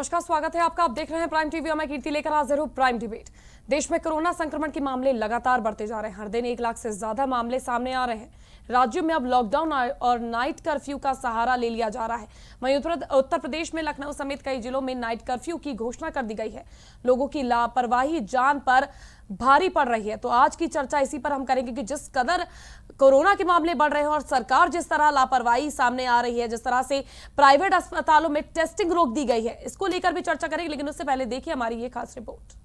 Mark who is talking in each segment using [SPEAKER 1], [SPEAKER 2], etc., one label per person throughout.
[SPEAKER 1] नमस्कार, स्वागत है आपका। आप देख रहे हैं प्राइम टीवी और मैं कीर्ति लेकर हाजिर हूं प्राइम डिबेट। देश में कोरोना संक्रमण के मामले लगातार बढ़ते जा रहे हैं। हर दिन 1 लाख से ज्यादा मामले सामने आ रहे हैं। राज्यों में अब लॉकडाउन और नाइट कर्फ्यू का सहारा ले लिया जा रहा है। वहीं उत्तर प्रदेश में लखनऊ समेत कई जिलों में नाइट कर्फ्यू की घोषणा कर दी गई है। लोगों की लापरवाही जान पर भारी पड़ रही है। तो आज की चर्चा इसी पर हम करेंगे कि जिस कदर कोरोना के मामले बढ़ रहे हैं और सरकार जिस तरह लापरवाही सामने आ रही है, जिस तरह से प्राइवेट अस्पतालों में टेस्टिंग रोक दी गई है, इसको लेकर भी चर्चा करेंगे। लेकिन उससे पहले देखिए हमारी ये खास रिपोर्ट।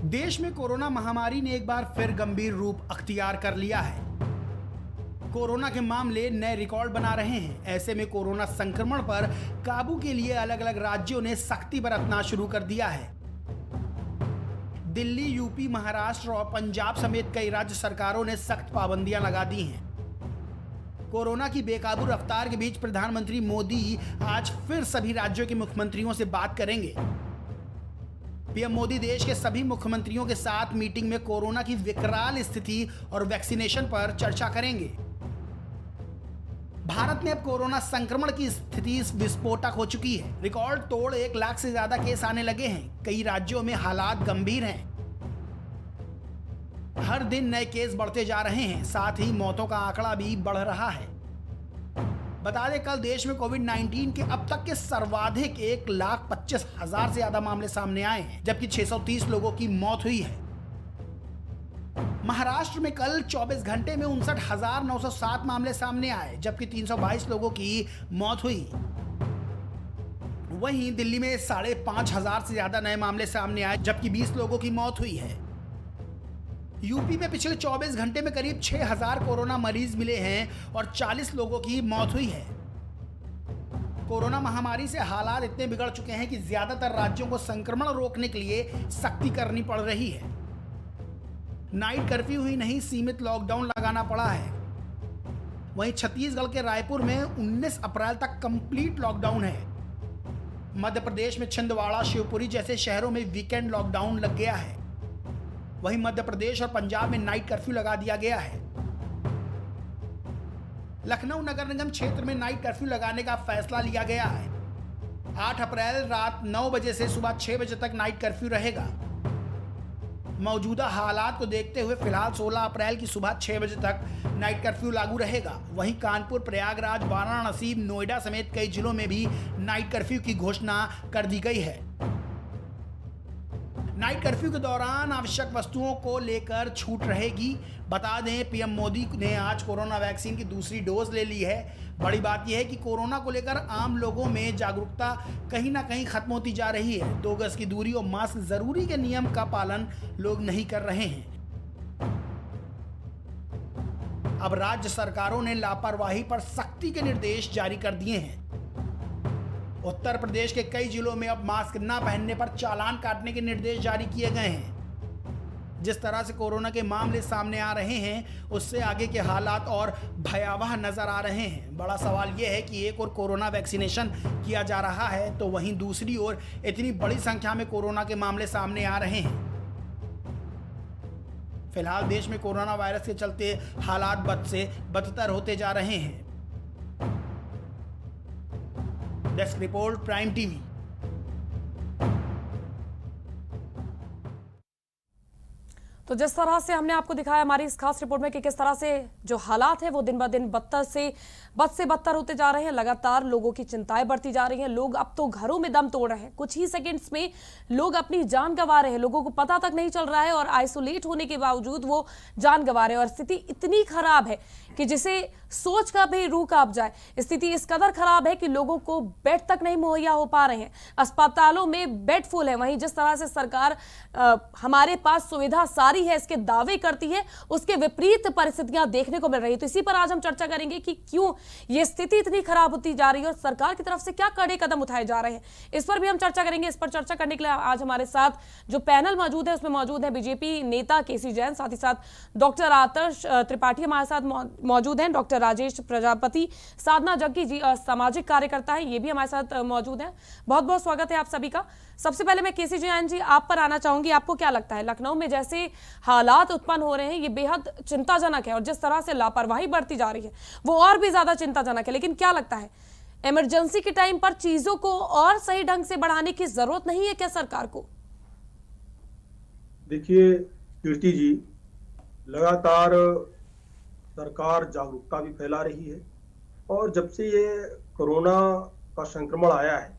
[SPEAKER 2] देश में कोरोना महामारी ने एक बार फिर गंभीर रूप अख्तियार कर लिया है। कोरोना के मामले नए रिकॉर्ड बना रहे हैं। ऐसे में कोरोना संक्रमण पर काबू के लिए अलग अलग राज्यों ने सख्ती बरतना शुरू कर दिया है। दिल्ली, यूपी, महाराष्ट्र और पंजाब समेत कई राज्य सरकारों ने सख्त पाबंदियां लगा दी हैं। कोरोना की बेकाबू रफ्तार के बीच प्रधानमंत्री मोदी आज फिर सभी राज्यों के मुख्यमंत्रियों से बात करेंगे। पीएम मोदी देश के सभी मुख्यमंत्रियों के साथ मीटिंग में कोरोना की विकराल स्थिति और वैक्सीनेशन पर चर्चा करेंगे। भारत में अब कोरोना संक्रमण की स्थिति विस्फोटक हो चुकी है। रिकॉर्ड तोड़ 1 लाख से ज्यादा केस आने लगे हैं। कई राज्यों में हालात गंभीर हैं। हर दिन नए केस बढ़ते जा रहे हैं, साथ ही मौतों का आंकड़ा भी बढ़ रहा है। बता दें, कल देश में कोविड-19 के अब तक के सर्वाधिक 1,25,000 से ज्यादा मामले सामने आए हैं, जबकि 630 लोगों की मौत हुई है। महाराष्ट्र में कल 24 घंटे में 59,907 मामले सामने आए, जबकि 322 लोगों की मौत हुई। वहीं दिल्ली में 5,500 से ज्यादा नए मामले सामने आए, जबकि 20 लोगों की मौत हुई है। यूपी में पिछले 24 घंटे में करीब 6,000 कोरोना मरीज मिले हैं और 40 लोगों की मौत हुई है। कोरोना महामारी से हालात इतने बिगड़ चुके हैं कि ज्यादातर राज्यों को संक्रमण रोकने के लिए सख्ती करनी पड़ रही है। नाइट कर्फ्यू ही नहीं, सीमित लॉकडाउन लगाना पड़ा है। वहीं छत्तीसगढ़ के रायपुर में 19 अप्रैल तक कंप्लीट लॉकडाउन है। मध्य प्रदेश में छिंदवाड़ा, शिवपुरी जैसे शहरों में वीकेंड लॉकडाउन लग गया है। वहीं मध्य प्रदेश और पंजाब में नाइट कर्फ्यू लगा दिया गया है। लखनऊ नगर निगम क्षेत्र में नाइट कर्फ्यू लगाने का फैसला लिया गया है। 8 अप्रैल रात 9 बजे से सुबह 6 बजे तक नाइट कर्फ्यू रहेगा। मौजूदा हालात को देखते हुए फिलहाल 16 अप्रैल की सुबह 6 बजे तक नाइट कर्फ्यू लागू रहेगा। वहीं कानपुर, प्रयागराज, वाराणसी, नोएडा समेत कई जिलों में भी नाइट कर्फ्यू की घोषणा कर दी गई है। नाइट कर्फ्यू के दौरान आवश्यक वस्तुओं को लेकर छूट रहेगी। बता दें, पीएम मोदी ने आज कोरोना वैक्सीन की दूसरी डोज ले ली है। बड़ी बात यह है कि कोरोना को लेकर आम लोगों में जागरूकता कहीं ना कहीं खत्म होती जा रही है। 2 गज की दूरी और मास्क जरूरी के नियम का पालन लोग नहीं कर रहे हैं। अब राज्य सरकारों ने लापरवाही पर सख्ती के निर्देश जारी कर दिए हैं। उत्तर प्रदेश के कई जिलों में अब मास्क न पहनने पर चालान काटने के निर्देश जारी किए गए हैं। जिस तरह से कोरोना के मामले सामने आ रहे हैं, उससे आगे के हालात और भयावह नजर आ रहे हैं। बड़ा सवाल यह है कि एक और कोरोना वैक्सीनेशन किया जा रहा है, तो वहीं दूसरी ओर इतनी बड़ी संख्या में कोरोना के मामले सामने आ रहे हैं। फिलहाल देश में कोरोना वायरस के चलते हालात बद से बदतर होते जा रहे हैं। Desk report, prime TV.
[SPEAKER 1] तो जिस तरह से हमने आपको दिखाया हमारी इस खास रिपोर्ट में कि किस तरह से जो हालात है वो दिन ब दिन बद से बदतर होते जा रहे हैं। लगातार लोगों की चिंताएं बढ़ती जा रही हैं। लोग अब तो घरों में दम तोड़ रहे हैं। कुछ ही सेकंड्स में लोग अपनी जान गंवा रहे हैं। लोगों को पता तक नहीं चल रहा है और आइसोलेट होने के बावजूद वो जान गंवा रहे हैं। और स्थिति इतनी खराब है कि जिसे सोच का भी रूह कांप जाए। स्थिति इस कदर खराब है कि लोगों को बेड तक नहीं मुहैया हो पा रहे हैं। अस्पतालों में बेड फुल है। वहीं जिस तरह से सरकार हमारे पास सुविधा सारी है, इसके दावे करती है, उसके विपरीत परिस्थितियां देखने को मिल रही है। तो इसी पर आज हम चर्चा करेंगे कि क्यों ये स्थिति इतनी खराब होती जा रही है और सरकार की तरफ से क्या कड़े कदम उठाए जा रहे हैं, इस पर भी हम चर्चा करेंगे। इस पर चर्चा करने के लिए आज हमारे साथ जो पैनल मौजूद है उसमें मौजूद है बीजेपी नेता केसी जैन, साथ ही साथ डॉक्टर आदर्श त्रिपाठी हमारे साथ मौजूद हैं, डॉक्टर राजेश प्रजापति, साधना जग्गी जी सामाजिक कार्यकर्ता है, ये भी हमारे साथ मौजूद हैं। बहुत बहुत स्वागत है आप सभी का। सबसे पहले मैं केसी जैन जी आप पर आना चाहूंगी। आपको क्या लगता है लखनऊ में जैसे हालात उत्पन्न हो रहे हैं ये बेहद चिंताजनक है और जिस तरह से लापरवाही बढ़ती जा रही है वो और भी ज्यादा चिंताजनक है, लेकिन क्या लगता है इमरजेंसी के टाइम पर चीजों को और सही ढंग से बढ़ाने की जरूरत नहीं है क्या सरकार को?
[SPEAKER 3] देखिए कीर्ति जी, लगातार सरकार जागरूकता भी फैला रही है और जब से ये कोरोना का संक्रमण आया है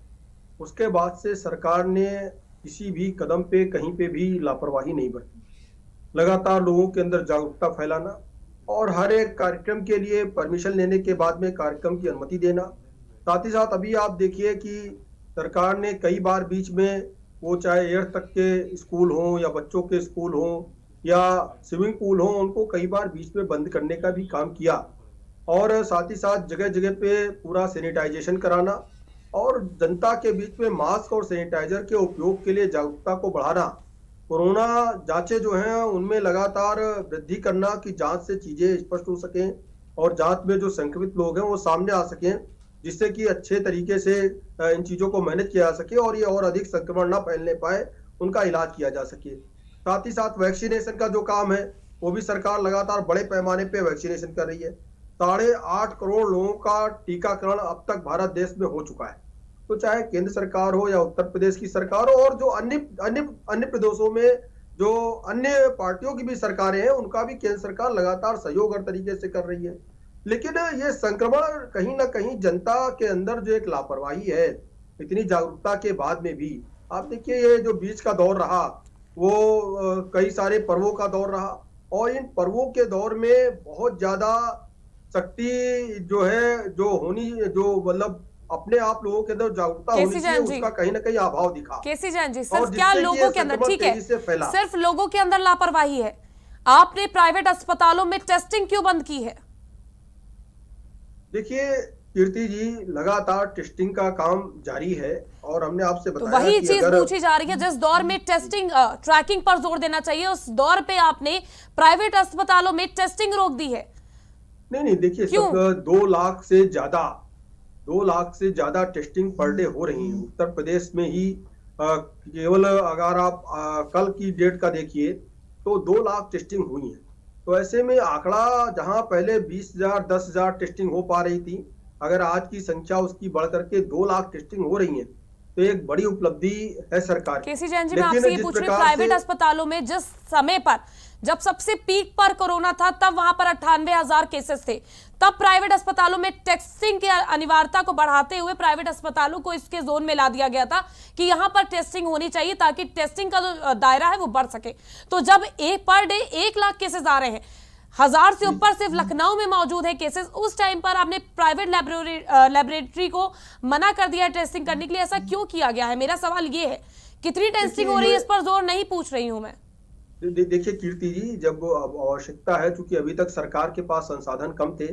[SPEAKER 3] उसके बाद से सरकार ने किसी भी कदम पे कहीं पे भी लापरवाही नहीं बरती। लगातार लोगों के अंदर जागरूकता फैलाना और हर एक कार्यक्रम के लिए परमिशन लेने के बाद में कार्यक्रम की अनुमति देना। साथ ही साथ अभी आप देखिए कि सरकार ने कई बार बीच में वो चाहे 8th तक के स्कूल हों या बच्चों के स्कूल हों या स्विमिंग पूल हों, उनको कई बार बीच में बंद करने का भी काम किया और साथ ही साथ जगह जगह पे पूरा सैनिटाइजेशन कराना और जनता के बीच में मास्क और सैनिटाइजर के उपयोग के लिए जागरूकता को बढ़ाना। कोरोना जांचें जो हैं उनमें लगातार वृद्धि करना कि जांच से चीजें स्पष्ट हो सकें और जांच में जो संक्रमित लोग हैं वो सामने आ सकें, जिससे कि अच्छे तरीके से इन चीजों को मैनेज किया जा सके और ये और अधिक संक्रमण ना फैलने पाए, उनका इलाज किया जा सके। साथ ही साथ वैक्सीनेशन का जो काम है वो भी सरकार लगातार बड़े पैमाने पे वैक्सीनेशन कर रही है। 8.5 करोड़ लोगों का टीकाकरण अब तक भारत देश में हो चुका है। तो चाहे केंद्र सरकार हो या उत्तर प्रदेश की सरकार हो और जो अन्य प्रदेशों में जो अन्य पार्टियों की भी सरकारें हैं उनका भी केंद्र सरकार लगातार सहयोग हर तरीके से कर रही है। लेकिन ये संक्रमण कहीं ना कहीं जनता के अंदर जो एक लापरवाही है, इतनी जागरूकता के बाद में भी आप देखिए ये जो बीच का दौर रहा वो कई सारे पर्वों का दौर रहा और इन पर्वों के दौर में बहुत ज्यादा शक्ति जो है जो होनी जो मतलब अपने आप लोगों के अंदर जागरूकता होनी चाहिए उसका कहीं ना कहीं अभाव दिखा।
[SPEAKER 1] केसी जैन जी, सिर्फ क्या लोगों के अंदर, ठीक है, सिर्फ लोगों के अंदर लापरवाही है? आपने प्राइवेट अस्पतालों में टेस्टिंग क्यों बंद की है?
[SPEAKER 3] देखिए कीर्ति जी, लगातार टेस्टिंग का काम जारी है और हमने आपसे बताया
[SPEAKER 1] तो वही
[SPEAKER 3] कि
[SPEAKER 1] चीज पूछी जा रही है जिस दौर में टेस्टिंग ट्रैकिंग पर जोर देना चाहिए उस दौर पे आपने प्राइवेट अस्पतालों में टेस्टिंग रोक दी है।
[SPEAKER 3] नहीं देखिए, 2 लाख से ज्यादा टेस्टिंग पर डे हो रही है उत्तर प्रदेश में ही। केवल अगर आप कल की डेट का देखिए तो 2 लाख टेस्टिंग हुई है। तो ऐसे में आंकड़ा जहां पहले 20,000 10,000 टेस्टिंग हो पा रही थी, अगर आज की संख्या उसकी बढ़ करके 2 लाख टेस्टिंग हो रही है तो एक बड़ी उपलब्धि है सरकार की।
[SPEAKER 1] केसी जैन जी, मैं आपसे ये पूछ रही हूँ, प्राइवेट अस्पतालों में जिस समय पर जब सबसे पीक पर कोरोना था तब वहां पर 98,000 केसेस थे, तब प्राइवेट अस्पतालों में टेस्टिंग की अनिवार्यता को बढ़ाते हुए प्राइवेट अस्पतालों को इसके जोन में ला दिया गया था कि यहां पर टेस्टिंग होनी चाहिए ताकि टेस्टिंग का जो दायरा है वो बढ़ सके। तो जब पर डे 1 लाख केसेस आ रहे हैं, 1000 से ऊपर सिर्फ लखनऊ में मौजूद है केसेस, उस टाइम पर आपने प्राइवेट लेबोरेटरी को मना कर दिया टेस्टिंग करने के लिए। ऐसा क्यों किया गया है? मेरा सवाल ये है, कितनी टेस्टिंग हो रही है इस पर जोर नहीं पूछ रही हूं मैं।
[SPEAKER 3] देखिए कीर्ति जी, जब आवश्यकता है, चूंकि अभी तक सरकार के पास संसाधन कम थे,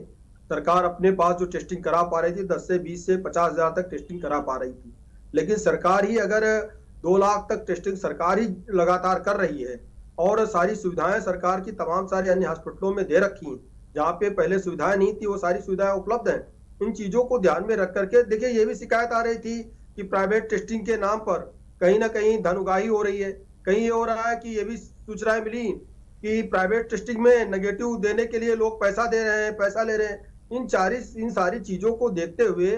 [SPEAKER 3] सरकार अपने पास जो टेस्टिंग करा पा रही थी 10 से 20 से 50,000 तक टेस्टिंग करा पा रही थी। लेकिन सरकार ही अगर 2 लाख तक टेस्टिंग सरकार ही लगातार कर रही है और सारी सुविधाएं सरकार की तमाम सारे अन्य हॉस्पिटलों में दे रखी हैं, जहाँ पे पहले सुविधाएं नहीं थी वो सारी सुविधाएं उपलब्ध हैं। इन चीजों को ध्यान में रख करके देखिए, ये भी शिकायत आ रही थी कि प्राइवेट टेस्टिंग के नाम पर कहीं ना कहीं धन उगाही हो रही है। कहीं ये हो रहा है कि ये भी सूचनाएं मिली कि प्राइवेट टेस्टिंग में नेगेटिव देने के लिए लोग पैसा दे रहे हैं, पैसा ले रहे हैं। इन सारी चीजों को देखते हुए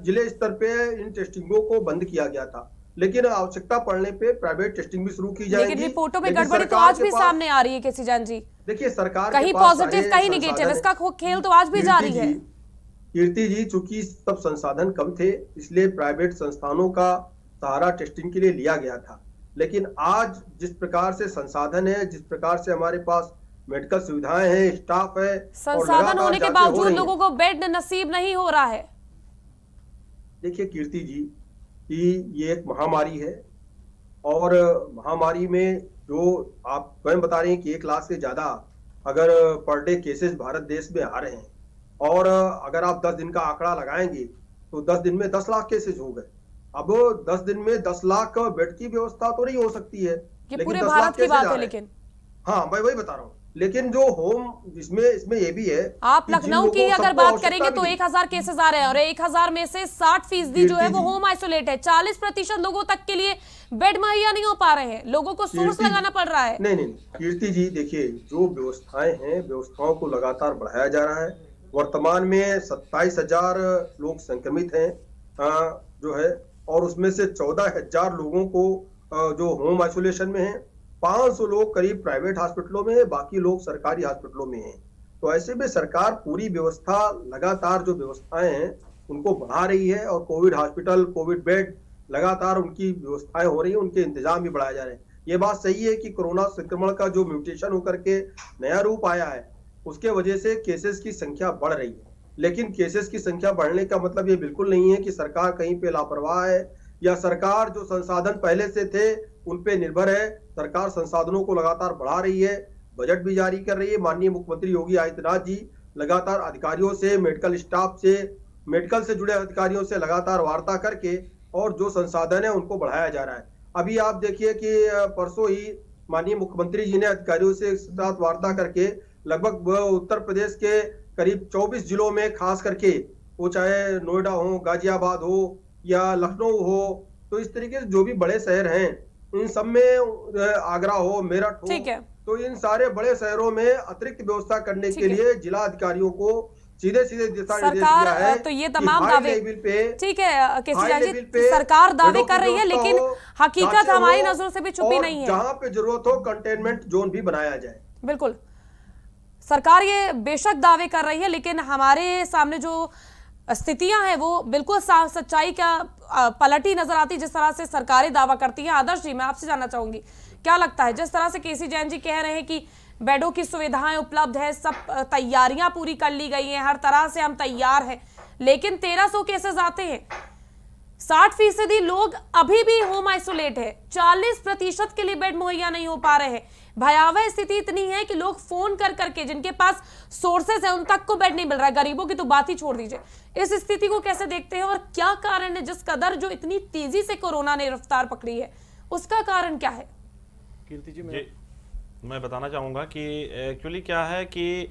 [SPEAKER 3] जिले स्तर पे इन टेस्टिंगों को बंद किया गया था, लेकिन आवश्यकता पड़ने पे प्राइवेट टेस्टिंग भी शुरू की जाएगी।
[SPEAKER 1] लेकिन रिपोर्टों में गड़बड़ी तो आज भी सामने आ रही है केसी जैन जी।
[SPEAKER 3] देखिए सरकार
[SPEAKER 1] कहीं पॉजिटिव कहीं निगेटिव, इसका खेल तो आज भी जारी है।
[SPEAKER 3] कीर्ति जी, चूंकि सब संसाधन कम थे इसलिए प्राइवेट संस्थानों का सहारा टेस्टिंग के लिए लिया गया था। लेकिन आज जिस प्रकार से संसाधन है, जिस प्रकार से हमारे पास मेडिकल सुविधाएं हैं, स्टाफ है,
[SPEAKER 1] संसाधन होने के बावजूद लोगों को बेड नसीब नहीं हो रहा है।
[SPEAKER 3] देखिए कीर्ति जी, कि ये एक महामारी है और महामारी में जो आप स्वयं बता रहे हैं कि 1 लाख से ज्यादा अगर पर डे केसेस भारत देश में आ रहे हैं और अगर आप 10 दिन का आंकड़ा लगाएंगे तो 10 दिन में 10 लाख केसेस हो गए। अब 10 दिन में 10 लाख बेड की व्यवस्था तो नहीं हो सकती है,
[SPEAKER 1] ये
[SPEAKER 3] लेकिन
[SPEAKER 1] पूरे
[SPEAKER 3] 10 लाख
[SPEAKER 1] भारत की
[SPEAKER 3] कैसे
[SPEAKER 1] बात
[SPEAKER 3] जा
[SPEAKER 1] है।
[SPEAKER 3] रहे हैं?
[SPEAKER 1] लेकिन
[SPEAKER 3] हाँ, मैं वही बता रहा हूँ। लेकिन जो होम इसमें ये भी है
[SPEAKER 1] आप
[SPEAKER 3] कि जिन
[SPEAKER 1] लखनऊ की
[SPEAKER 3] लोगों
[SPEAKER 1] अगर
[SPEAKER 3] सबको
[SPEAKER 1] बात
[SPEAKER 3] आवश्यकता
[SPEAKER 1] करेंगे
[SPEAKER 3] भी
[SPEAKER 1] तो
[SPEAKER 3] नहीं।
[SPEAKER 1] 1000 केसेस आ रहे हैं और 1000 में से 60% जो है वो होम आइसोलेट है। 40% लोगों तक के लिए बेड मुहैया नहीं हो पा रहे हैं, लोगों को सोर्स
[SPEAKER 3] कीर्ति
[SPEAKER 1] लगाना पड़ रहा है।
[SPEAKER 3] नहीं, कीर्ति जी देखिए, जो व्यवस्थाएं हैं व्यवस्थाओं को लगातार बढ़ाया जा रहा है। वर्तमान में 27,000 लोग संक्रमित हैं जो है, और उसमें से 14,000 लोगों को जो होम आइसोलेशन में है, 500 लोग करीब प्राइवेट हॉस्पिटलों में है, बाकी लोग सरकारी हॉस्पिटलों में हैं। तो ऐसे में सरकार पूरी व्यवस्था लगातार जो व्यवस्थाएं हैं उनको बढ़ा रही है और कोविड हॉस्पिटल, कोविड बेड लगातार उनकी व्यवस्थाएं हो रही है, उनके इंतजाम भी बढ़ाए जा रहे हैं। ये बात सही है कि कोरोना संक्रमण का जो म्यूटेशन होकर के नया रूप आया है उसके वजह से केसेस की संख्या बढ़ रही है, लेकिन केसेस की संख्या बढ़ने का मतलब ये बिल्कुल नहीं है कि सरकार कहीं पे लापरवाह है या सरकार जो संसाधन पहले से थे उन पे निर्भर है। सरकार संसाधनों को लगातार बढ़ा रही है, बजट भी जारी कर रही है। माननीय मुख्यमंत्री योगी आदित्यनाथ जी लगातार अधिकारियों से, मेडिकल स्टाफ से, मेडिकल से जुड़े अधिकारियों से लगातार वार्ता करके और जो संसाधन है उनको बढ़ाया जा रहा है। अभी आप देखिए कि परसों ही माननीय मुख्यमंत्री जी ने अधिकारियों से साथ वार्ता करके लगभग उत्तर प्रदेश के करीब 24 जिलों में, खास करके वो चाहे नोएडा हो, गाजियाबाद हो या लखनऊ हो, तो इस तरीके से जो भी बड़े शहर हैं इन सब में, आगरा हो, मेरठ हो,
[SPEAKER 1] ठीक है,
[SPEAKER 3] तो इन सारे बड़े शहरों में अतिरिक्त व्यवस्था करने
[SPEAKER 1] ठीक
[SPEAKER 3] के
[SPEAKER 1] है।
[SPEAKER 3] लिए जिला अधिकारियों को सीधे दिशा निर्देश
[SPEAKER 1] सरकार
[SPEAKER 3] दिया है
[SPEAKER 1] तो ये
[SPEAKER 3] कि
[SPEAKER 1] तमाम
[SPEAKER 3] हाई
[SPEAKER 1] दावे,
[SPEAKER 3] लेवल पे,
[SPEAKER 1] ठीक है केसी
[SPEAKER 3] हाई
[SPEAKER 1] जान जी,
[SPEAKER 3] लेवल पे
[SPEAKER 1] सरकार दावे
[SPEAKER 3] बेडों की
[SPEAKER 1] कर रही है
[SPEAKER 3] व्यवस्था
[SPEAKER 1] लेकिन
[SPEAKER 3] हो,
[SPEAKER 1] हकीकत
[SPEAKER 3] जांचें
[SPEAKER 1] हमारी
[SPEAKER 3] हो,
[SPEAKER 1] नजरों से भी छुपी
[SPEAKER 3] और
[SPEAKER 1] नहीं है।
[SPEAKER 3] जहां पे जरूरत हो कंटेनमेंट जोन भी बनाया जाए।
[SPEAKER 1] बिल्कुल, सरकार ये बेशक दावे कर रही है लेकिन हमारे सामने जो स्थितियां हैं वो बिल्कुल साफ सच्चाई का पलटी नजर आती जिस तरह से सरकारें दावा करती हैं। आदर्श जी, मैं आपसे जानना चाहूंगी, क्या लगता है जिस तरह से केसी जैन जी कह रहे हैं कि बेडों की सुविधाएं उपलब्ध है, सब तैयारियां पूरी कर ली गई हैं, हर तरह से हम तैयार हैं, लेकिन 1300 केसेस आते हैं, 60% लोग अभी भी होम आइसोलेट है, 40% के लिए बेड मुहैया नहीं हो पा रहे हैं। भयावह स्थिति इतनी है कि लोग फोन कर करके, जिनके पास सोर्सेस है उन तक को बेड नहीं मिल रहा है, गरीबों की तो बात ही छोड़ दीजिए। इस स्थिति को कैसे देखते हैं और क्या कारण है जिस कदर जो इतनी तेजी से कोरोना ने रफ्तार पकड़ी है, उसका कारण क्या है?
[SPEAKER 4] कीर्ति जी, मैं बताना चाहूँगा कि एक्चुअली क्या है कि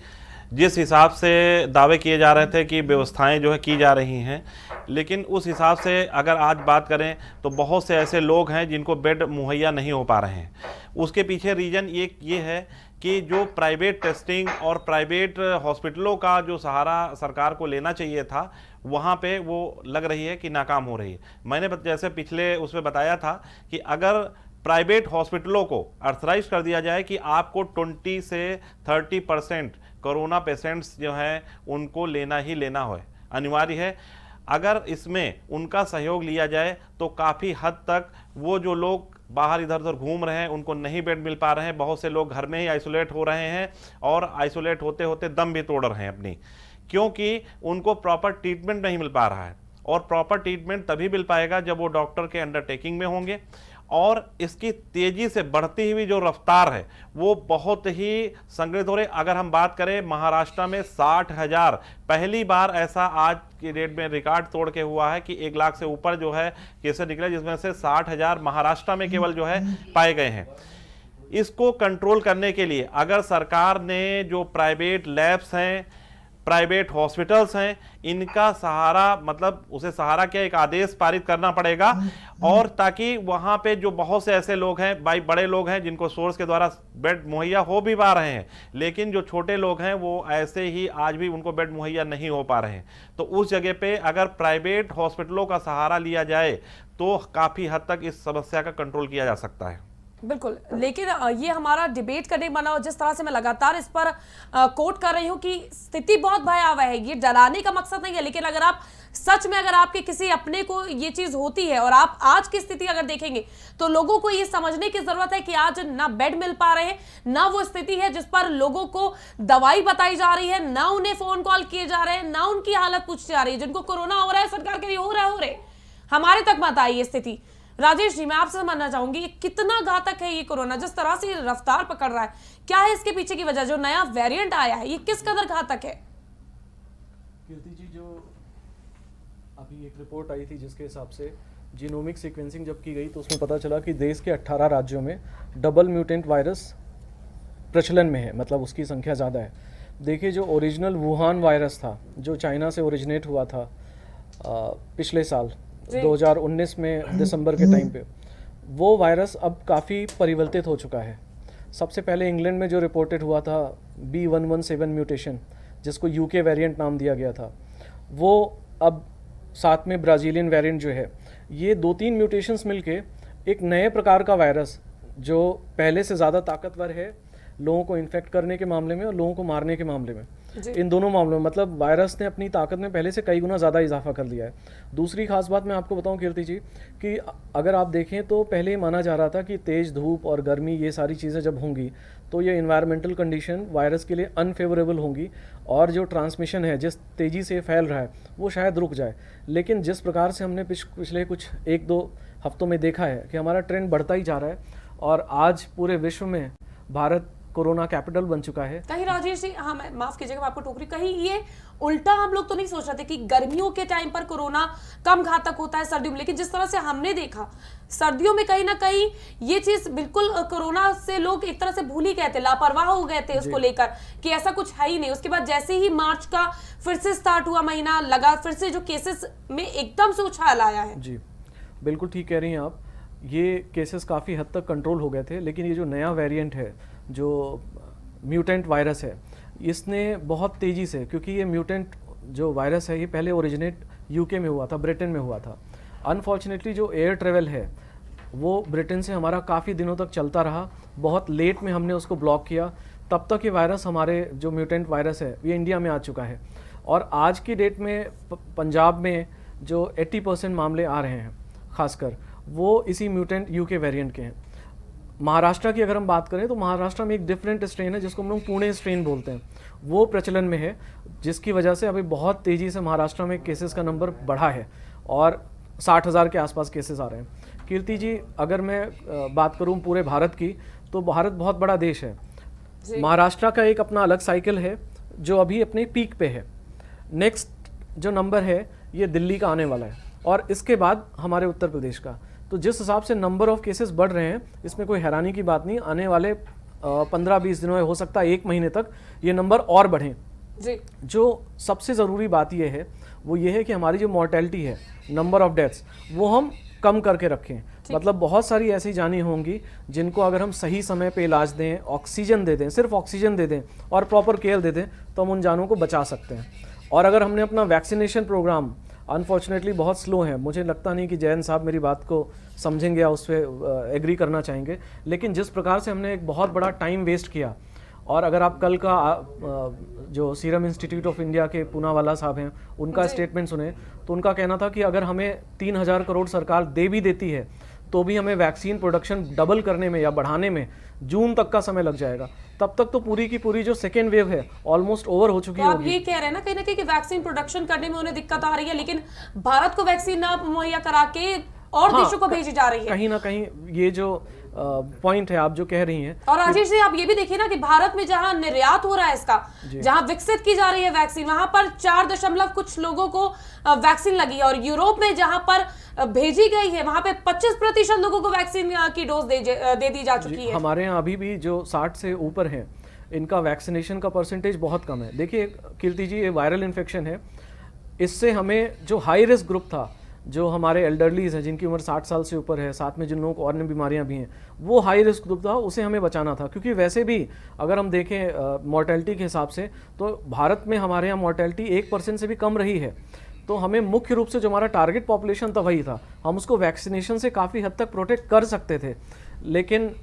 [SPEAKER 4] जिस हिसाब से दावे किए जा रहे थे कि व्यवस्थाएं जो है की जा रही हैं, लेकिन उस हिसाब से अगर आज बात करें तो बहुत से ऐसे लोग हैं जिनको बेड मुहैया नहीं हो पा रहे हैं। उसके पीछे रीज़न ये है कि जो प्राइवेट टेस्टिंग और प्राइवेट हॉस्पिटलों का जो सहारा सरकार को लेना चाहिए था, वहाँ पे वो लग रही है कि नाकाम हो रही है। मैंने जैसे पिछले उसमें बताया था कि अगर प्राइवेट हॉस्पिटलों को अर्थराइज कर दिया जाए कि आपको 20 से 30% कोरोना पेशेंट्स जो हैं उनको लेना ही लेना हो, अनिवार्य है। अगर इसमें उनका सहयोग लिया जाए तो काफ़ी हद तक वो जो लोग बाहर इधर उधर घूम रहे हैं उनको नहीं बेड मिल पा रहे हैं, बहुत से लोग घर में ही आइसोलेट हो रहे हैं और आइसोलेट होते होते दम भी तोड़ रहे हैं अपनी, क्योंकि उनको प्रॉपर ट्रीटमेंट नहीं मिल पा रहा है। और प्रॉपर ट्रीटमेंट तभी मिल पाएगा जब वो डॉक्टर के अंडरटेकिंग में होंगे। और इसकी तेजी से बढ़ती हुई जो रफ्तार है वो बहुत ही संग्रहित हो रही। अगर हम बात करें महाराष्ट्र में 60,000, पहली बार ऐसा आज की डेट में रिकॉर्ड तोड़ के हुआ है कि 1 लाख से ऊपर जो है केसेस निकले, जिसमें से 60,000 महाराष्ट्र में केवल जो है पाए गए हैं। इसको कंट्रोल करने के लिए अगर सरकार ने जो प्राइवेट लैब्स हैं, प्राइवेट हॉस्पिटल्स हैं, इनका सहारा, मतलब उसे सहारा क्या, एक आदेश पारित करना पड़ेगा, और ताकि वहाँ पे जो बहुत से ऐसे लोग हैं, भाई बड़े लोग हैं जिनको सोर्स के द्वारा बेड मुहैया हो भी पा रहे हैं, लेकिन जो छोटे लोग हैं वो ऐसे ही आज भी उनको बेड मुहैया नहीं हो पा रहे हैं, तो उस जगह पे अगर प्राइवेट हॉस्पिटलों का सहारा लिया जाए तो काफ़ी हद तक इस समस्या का कंट्रोल किया जा सकता है।
[SPEAKER 1] बिल्कुल, लेकिन ये हमारा डिबेट करने बना हो, जिस तरह से मैं लगातार इस पर कोट कर रही हूँ कि स्थिति बहुत भयावह है, ये डराने का मकसद नहीं है, लेकिन अगर आप सच में, अगर आपके किसी अपने को ये चीज होती है और आप आज की स्थिति अगर देखेंगे तो लोगों को ये समझने की जरूरत है कि आज ना बेड मिल पा रहे हैं, ना वो स्थिति है जिस पर लोगों को दवाई बताई जा रही है, ना उन्हें फोन कॉल किए जा रहे हैं, ना उनकी हालत पूछी जा रही है। जिनको कोरोना हो रहा है सरकार के लिए हो रहा है, हमारे तक मत आई ये स्थिति। राजेश जी, मैं आपसे समझना चाहूंगी ये कितना घातक है ये कोरोना, जिस तरह से ये रफ्तार पकड़ रहा है, क्या है इसके पीछे की वजह? जो नया वेरिएंट आया है ये किस कदर घातक है?
[SPEAKER 5] कीर्ति जी, जो अभी एक रिपोर्ट आई थी जिसके हिसाब से जीनोमिक सीक्वेंसिंग जब की गई तो उसमें पता चला कि देश के 18 राज्यों में डबल म्यूटेंट वायरस प्रचलन में है, मतलब उसकी संख्या ज़्यादा है। देखिए, जो ओरिजिनल वुहान वायरस था जो चाइना से ओरिजिनेट हुआ था पिछले साल 2019 में दिसंबर के टाइम पे, वो वायरस अब काफ़ी परिवर्तित हो चुका है। सबसे पहले इंग्लैंड में जो रिपोर्टेड हुआ था B117 म्यूटेशन, जिसको यूके वेरिएंट नाम दिया गया था, वो अब साथ में ब्राज़ीलियन वेरिएंट जो है, ये 2-3 म्यूटेशंस मिलके एक नए प्रकार का वायरस जो पहले से ज़्यादा ताकतवर है लोगों को इन्फेक्ट करने के मामले में और लोगों को मारने के मामले में, इन दोनों मामलों में मतलब वायरस ने अपनी ताकत में पहले से कई गुना ज़्यादा इजाफा कर दिया है। दूसरी खास बात मैं आपको बताऊं कीर्ति जी कि अगर आप देखें तो पहले ये माना जा रहा था कि तेज़ धूप और गर्मी ये सारी चीज़ें जब होंगी तो ये इन्वायरमेंटल कंडीशन वायरस के लिए अनफेवरेबल होंगी और जो ट्रांसमिशन है जिस तेज़ी से फैल रहा है वो शायद रुक जाए। लेकिन जिस प्रकार से हमने पिछले कुछ 1-2 हफ्तों में देखा है कि हमारा ट्रेंड बढ़ता ही जा रहा है और आज पूरे विश्व में भारत कोरोना कैपिटल बन चुका है।
[SPEAKER 1] कहीं राजेश जी, हाँ मैं माफ कीजिएगा मैं आपको टोक रही, कहीं ये उल्टा हम लोग तो नहीं सोच रहे थे कि गर्मियों के टाइम पर कोरोना कम घातक होता है सर्दियों में, लेकिन जिस तरह से हमने देखा सर्दियों में कहीं ना कहीं ये चीज बिल्कुल कोरोना से लोग एक तरह से भूल ही गए थे, लापरवाह हो गए थे उसको लेकर कि ऐसा कुछ है ही नहीं। उसके बाद जैसे ही मार्च का फिर से स्टार्ट हुआ महीना लगा, फिर से जो केसेस में एकदम से उछाल आया है।
[SPEAKER 5] जी बिल्कुल ठीक कह रही हैं आप, ये केसेस काफ़ी हद तक कंट्रोल हो गए थे, लेकिन ये जो नया वेरिएंट है जो म्यूटेंट वायरस है, इसने बहुत तेज़ी से, क्योंकि ये म्यूटेंट जो वायरस है ये पहले ओरिजिनेट यूके में हुआ था, ब्रिटेन में हुआ था। अनफॉर्चुनेटली जो एयर ट्रेवल है वो ब्रिटेन से हमारा काफ़ी दिनों तक चलता रहा, बहुत लेट में हमने उसको ब्लॉक किया, तब तक ये वायरस हमारे जो म्यूटेंट वायरस है ये इंडिया में आ चुका है। और आज की डेट में पंजाब में जो 80% मामले आ रहे हैं खासकर वो इसी म्यूटेंट यूके वेरिएंट के हैं। महाराष्ट्र की अगर हम बात करें तो महाराष्ट्र में एक डिफरेंट स्ट्रेन है जिसको हम लोग पुणे स्ट्रेन बोलते हैं, वो प्रचलन में है, जिसकी वजह से अभी बहुत तेज़ी से महाराष्ट्र में केसेस का नंबर बढ़ा है और 60,000 के आसपास केसेस आ रहे हैं। कीर्ति जी, अगर मैं बात करूं पूरे भारत की तो भारत बहुत बड़ा देश है। महाराष्ट्र का एक अपना अलग साइकिल है जो अभी अपने पीक पे है। नेक्स्ट जो नंबर है ये दिल्ली का आने वाला है और इसके बाद हमारे उत्तर प्रदेश का। तो जिस हिसाब से नंबर ऑफ केसेस बढ़ रहे हैं इसमें कोई हैरानी की बात नहीं, आने वाले 15-20 दिनों में हो सकता है 1 महीने तक ये नंबर और बढ़ें
[SPEAKER 1] जी।
[SPEAKER 5] जो सबसे ज़रूरी बात ये है वो ये है कि हमारी जो मॉर्टेलिटी है, नंबर ऑफ डेथ्स, वो हम कम करके रखें। मतलब बहुत सारी ऐसी जानें होंगी जिनको अगर हम सही समय पे इलाज दें, ऑक्सीजन दे दें, सिर्फ ऑक्सीजन दे दें और प्रॉपर केयर दे दें तो हम उन जानों को बचा सकते हैं। और अगर हमने अपना वैक्सीनेशन प्रोग्राम अनफॉर्चुनेटली बहुत स्लो है, मुझे लगता नहीं कि जयंत साहब मेरी बात को समझेंगे या उस पर एग्री करना चाहेंगे, लेकिन जिस प्रकार से हमने एक बहुत बड़ा टाइम वेस्ट किया, और अगर आप कल का जो सीरम इंस्टीट्यूट ऑफ इंडिया के पूनावाला साहब हैं उनका स्टेटमेंट सुने तो उनका कहना था कि अगर हमें 3,000 करोड़ सरकार दे भी देती है तो भी हमें वैक्सीन प्रोडक्शन डबल करने में या बढ़ाने में जून तक का समय लग जाएगा। तब तक तो पूरी की पूरी जो सेकेंड वेव है ऑलमोस्ट ओवर हो चुकी है।
[SPEAKER 1] तो आप ये कह रहे हैं ना कहीं कि वैक्सीन प्रोडक्शन करने में उन्हें दिक्कत आ रही है, लेकिन भारत को वैक्सीन ना मुहैया करा के और देशों को भेजी जा रही है।
[SPEAKER 5] कहीं ना कहीं ये जो पॉइंट है आप जो कह रही हैं।
[SPEAKER 1] और राजेश जी, आप ये भी देखिए ना कि भारत में जहां निर्यात हो रहा है इसका, जहां विकसित की जा रही है वैक्सीन, वहां पर 4 कुछ लोगों को वैक्सीन लगी है, और यूरोप में जहां पर भेजी गई है वहां पे 25% लोगों को वैक्सीन की डोज दे दी जा चुकी है।
[SPEAKER 5] हमारे यहाँ अभी भी जो 60 से ऊपर हैं इनका वैक्सीनेशन का परसेंटेज बहुत कम है। देखिए कीर्ति जी, ये वायरल इन्फेक्शन है, इससे हमें जो हाई रिस्क ग्रुप था, जो हमारे एल्डरलीज हैं जिनकी उम्र 60 साल से ऊपर है, साथ में जिन लोगों को और बीमारियां भी हैं, वो हाई रिस्क ग्रुप था, उसे हमें बचाना था। क्योंकि वैसे भी अगर हम देखें मॉर्टेलिटी के हिसाब से तो भारत में हमारे यहाँ मॉर्टेलिटी 1% से भी कम रही है। तो हमें मुख्य रूप से जो हमारा टारगेट पॉपुलेशन था वही था, हम उसको वैक्सीनेशन से काफ़ी हद तक प्रोटेक्ट कर सकते थे। लेकिन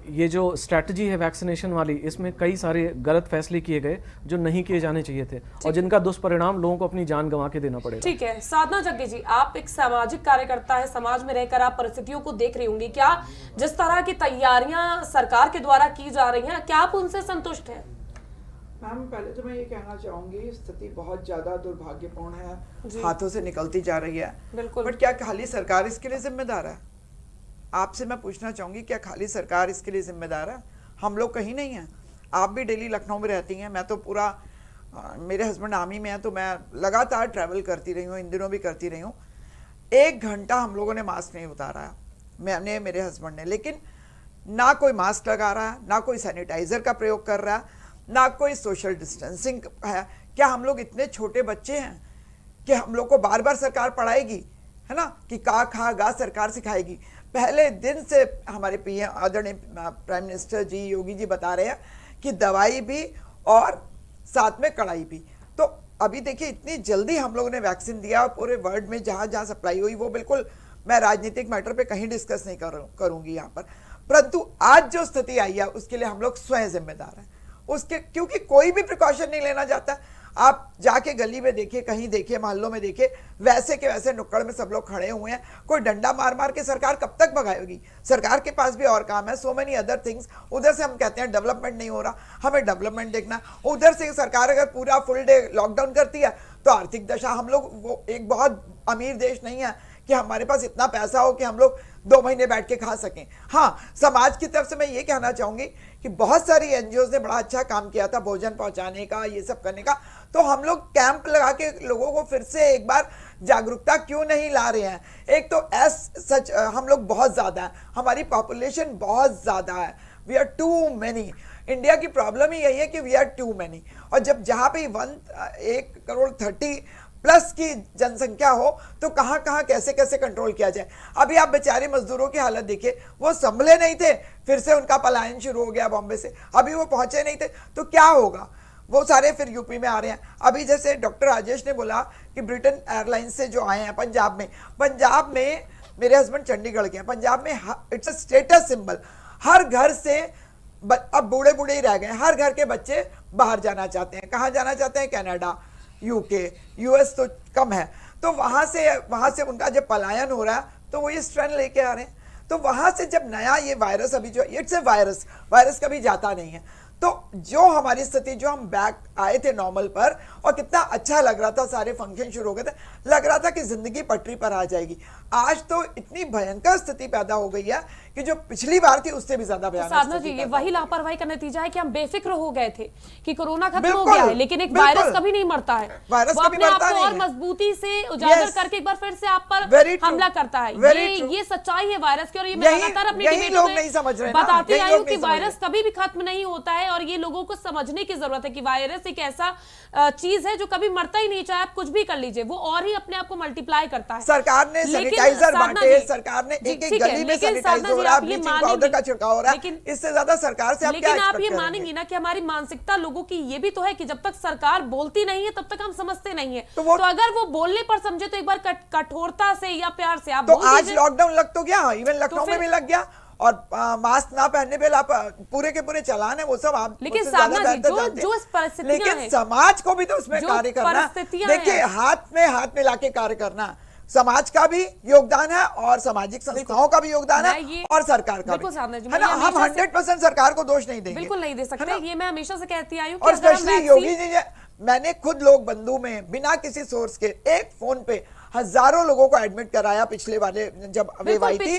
[SPEAKER 5] ये जो स्ट्रैटेजी है वैक्सीनेशन वाली, इसमें कई सारे गलत फैसले किए गए जो नहीं किए जाने चाहिए थे और जिनका दुष्परिणाम लोगों को अपनी जान गंवा के देना पड़ेगा।
[SPEAKER 1] ठीक है, साधना जग्गी जी, आप एक सामाजिक कार्यकर्ता है, समाज में रहकर आप परिस्थितियों को देख रही होंगी, क्या जिस तरह की तैयारियां सरकार के द्वारा की जा रही हैं, क्या आप उनसे संतुष्ट हैं?
[SPEAKER 6] मैम, पहले तो मैं ये कहना चाहूंगी स्थिति बहुत ज्यादा दुर्भाग्यपूर्ण है, हाथों से निकलती जा रही है।
[SPEAKER 1] बिल्कुल।
[SPEAKER 6] बट क्या खाली सरकार इसके लिए जिम्मेदार है? आपसे मैं पूछना चाहूँगी, क्या खाली सरकार इसके लिए जिम्मेदार है? हम लोग कहीं नहीं हैं। आप भी डेली लखनऊ में रहती हैं, मैं तो पूरा मेरे हस्बैंड आर्मी में हैं, तो मैं लगातार ट्रैवल करती रही हूँ, इन दिनों भी करती रही हूँ। 1 घंटा हम लोगों ने मास्क नहीं उतारा है, मैंने, मेरे हस्बैंड ने, लेकिन ना कोई मास्क लगा रहा है, ना कोई सैनिटाइजर का प्रयोग कर रहा है, ना कोई सोशल डिस्टेंसिंग है। क्या हम लोग इतने छोटे बच्चे हैं कि हम लोग को बार बार सरकार पढ़ाएगी, है ना, कि का खा गा सरकार सिखाएगी? पहले दिन से हमारे पीएम आदरणीय प्राइम मिनिस्टर जी, योगी जी बता रहे हैं कि दवाई भी और साथ में कड़ाई भी। तो अभी देखिए इतनी जल्दी हम लोगों ने वैक्सीन दिया, और पूरे वर्ल्ड में जहाँ जहाँ सप्लाई हुई, वो बिल्कुल मैं राजनीतिक मैटर पे कहीं डिस्कस नहीं करूंगी यहाँ पर, परंतु आज जो स्थिति आई है उसके लिए हम लोग स्वयं जिम्मेदार हैं उसके, क्योंकि कोई भी प्रिकॉशन नहीं लेना चाहता। आप जाके गली में देखिए, कहीं देखिए, मोहल्लों में देखिए, वैसे के वैसे नुक्कड़ में सब लोग खड़े हुए हैं। कोई डंडा मार मार के सरकार कब तक भगाएगी? सरकार के पास भी और काम है, सो मेनी अदर थिंग्स। उधर से हम कहते हैं डेवलपमेंट नहीं हो रहा, हमें डेवलपमेंट देखना। उधर से सरकार अगर पूरा फुल डे लॉकडाउन करती है तो आर्थिक दशा, हम लोग वो एक बहुत अमीर देश नहीं है कि हमारे पास इतना पैसा हो कि हम लोग 2 महीने बैठ के खा सकें। हाँ, समाज की तरफ से मैं ये कहना चाहूंगी कि बहुत सारी एनजीओज ने बड़ा अच्छा काम किया था, भोजन पहुंचाने का, ये सब करने का। तो हम लोग कैंप लगा के लोगों को फिर से एक बार जागरूकता क्यों नहीं ला रहे हैं? एक तो सच हम लोग बहुत ज्यादा है, हमारी पॉपुलेशन बहुत ज्यादा है, we are too many. India की प्रॉब्लम ही यही है कि वी आर टू मैनी। और जब जहां पे 1.30+ की जनसंख्या हो तो कहां कहां कैसे कैसे कंट्रोल किया जाए? अभी आप बेचारे मजदूरों की हालत देखिए, वो संभले नहीं थे, फिर से उनका पलायन शुरू हो गया बॉम्बे से, अभी वो पहुंचे नहीं थे, तो क्या होगा? वो सारे फिर यूपी में आ रहे हैं। अभी जैसे डॉक्टर राजेश ने बोला कि ब्रिटेन एयरलाइंस से जो आए हैं पंजाब में मेरे हस्बैंड चंडीगढ़ के हैं, पंजाब में इट्स अ स्टेटस सिंबल। हर घर से अब बूढ़े बूढ़े ही रह गए, हर घर के बच्चे बाहर जाना चाहते हैं। कहाँ जाना चाहते हैं? कनाडा, यूके, यूएस तो कम है। तो वहां से उनका जब पलायन हो रहा है तो वो ये स्ट्रेन लेके आ रहे हैं। तो वहां से जब नया ये वायरस, अभी जो इट्स ए वायरस कभी जाता नहीं है। तो जो हमारी स्थिति, जो हम बैक आए थे नॉर्मल पर और कितना अच्छा लग रहा था, सारे फंक्शन शुरू हो गए थे, लग रहा था कि जिंदगी पटरी पर आ जाएगी। आज तो इतनी भयंकर स्थिति पैदा हो गई है कि जो पिछली बार थी उससे भी ज्यादा भयानक।
[SPEAKER 1] साधना जी, ये वही लापरवाही का नतीजा है कि हम बेफिक्र हो गए थे कि कोरोना खत्म हो गया है, लेकिन एक वायरस कभी नहीं मरता है।
[SPEAKER 6] वायरस
[SPEAKER 1] वो
[SPEAKER 6] कभी
[SPEAKER 1] अपने आप
[SPEAKER 6] मरता
[SPEAKER 1] को
[SPEAKER 6] नहीं
[SPEAKER 1] और
[SPEAKER 6] है।
[SPEAKER 1] मजबूती से उजागर करके एक बार फिर से आप पर हमला करता है। ये सच्चाई है वायरस की, और ये मैं लगातार अपनी डिबेटों में बताती आई हूँ कि वायरस कभी भी खत्म नहीं होता है। और ये लोगों को समझने की जरूरत है कि वायरस एक ऐसा चीज है जो कभी मरता ही नहीं, चाहे आप कुछ भी कर लीजिए, वो और ही अपने आप को मल्टीप्लाई करता है।
[SPEAKER 6] सरकार ने सैनिटाइजर बांटे, सरकार ने एक गली में सैनिटाइजर हो रहा है, ब्लीचिंग पाउडर का छिड़काव हो रहा है, इससे ज्यादा सरकार से आप क्या
[SPEAKER 1] लेकिन आप ये मानेंगी ना कि हमारी मानसिकता लोगों की ये भी तो है कि जब तक सरकार बोलती नहीं है तब तक हम समझते नहीं है। तो अगर वो बोलने पर समझे तो एक बार कठोरता से या प्यार से आप
[SPEAKER 6] तो आज लॉकडाउन लग तो गया, इवन लखनऊ में भी लग गया, और मास्क ना पहनने पे आप पूरे के पूरे चालान है, वो सब आप
[SPEAKER 1] लेकिन साधना जी, जो इस परिस्थितियां
[SPEAKER 6] लेकिन
[SPEAKER 1] हैं,
[SPEAKER 6] समाज को भी तो उसमें कार्य करना, देखिए हाथ में मिला के कार्य करना, समाज का भी योगदान है और सामाजिक संस्थाओं का भी योगदान है और सरकार का भी, है ना। हम 100% सरकार को दोष नहीं देंगे,
[SPEAKER 1] बिल्कुल नहीं दे सकते, ये मैं हमेशा से कहती आई हूँ।
[SPEAKER 6] और स्पेशली योगी जी, मैंने खुद लोग बंधु में बिना किसी सोर्स के एक फोन पे हजारों लोगों को एडमिट कराया पिछले वाले जब वेव आई थी,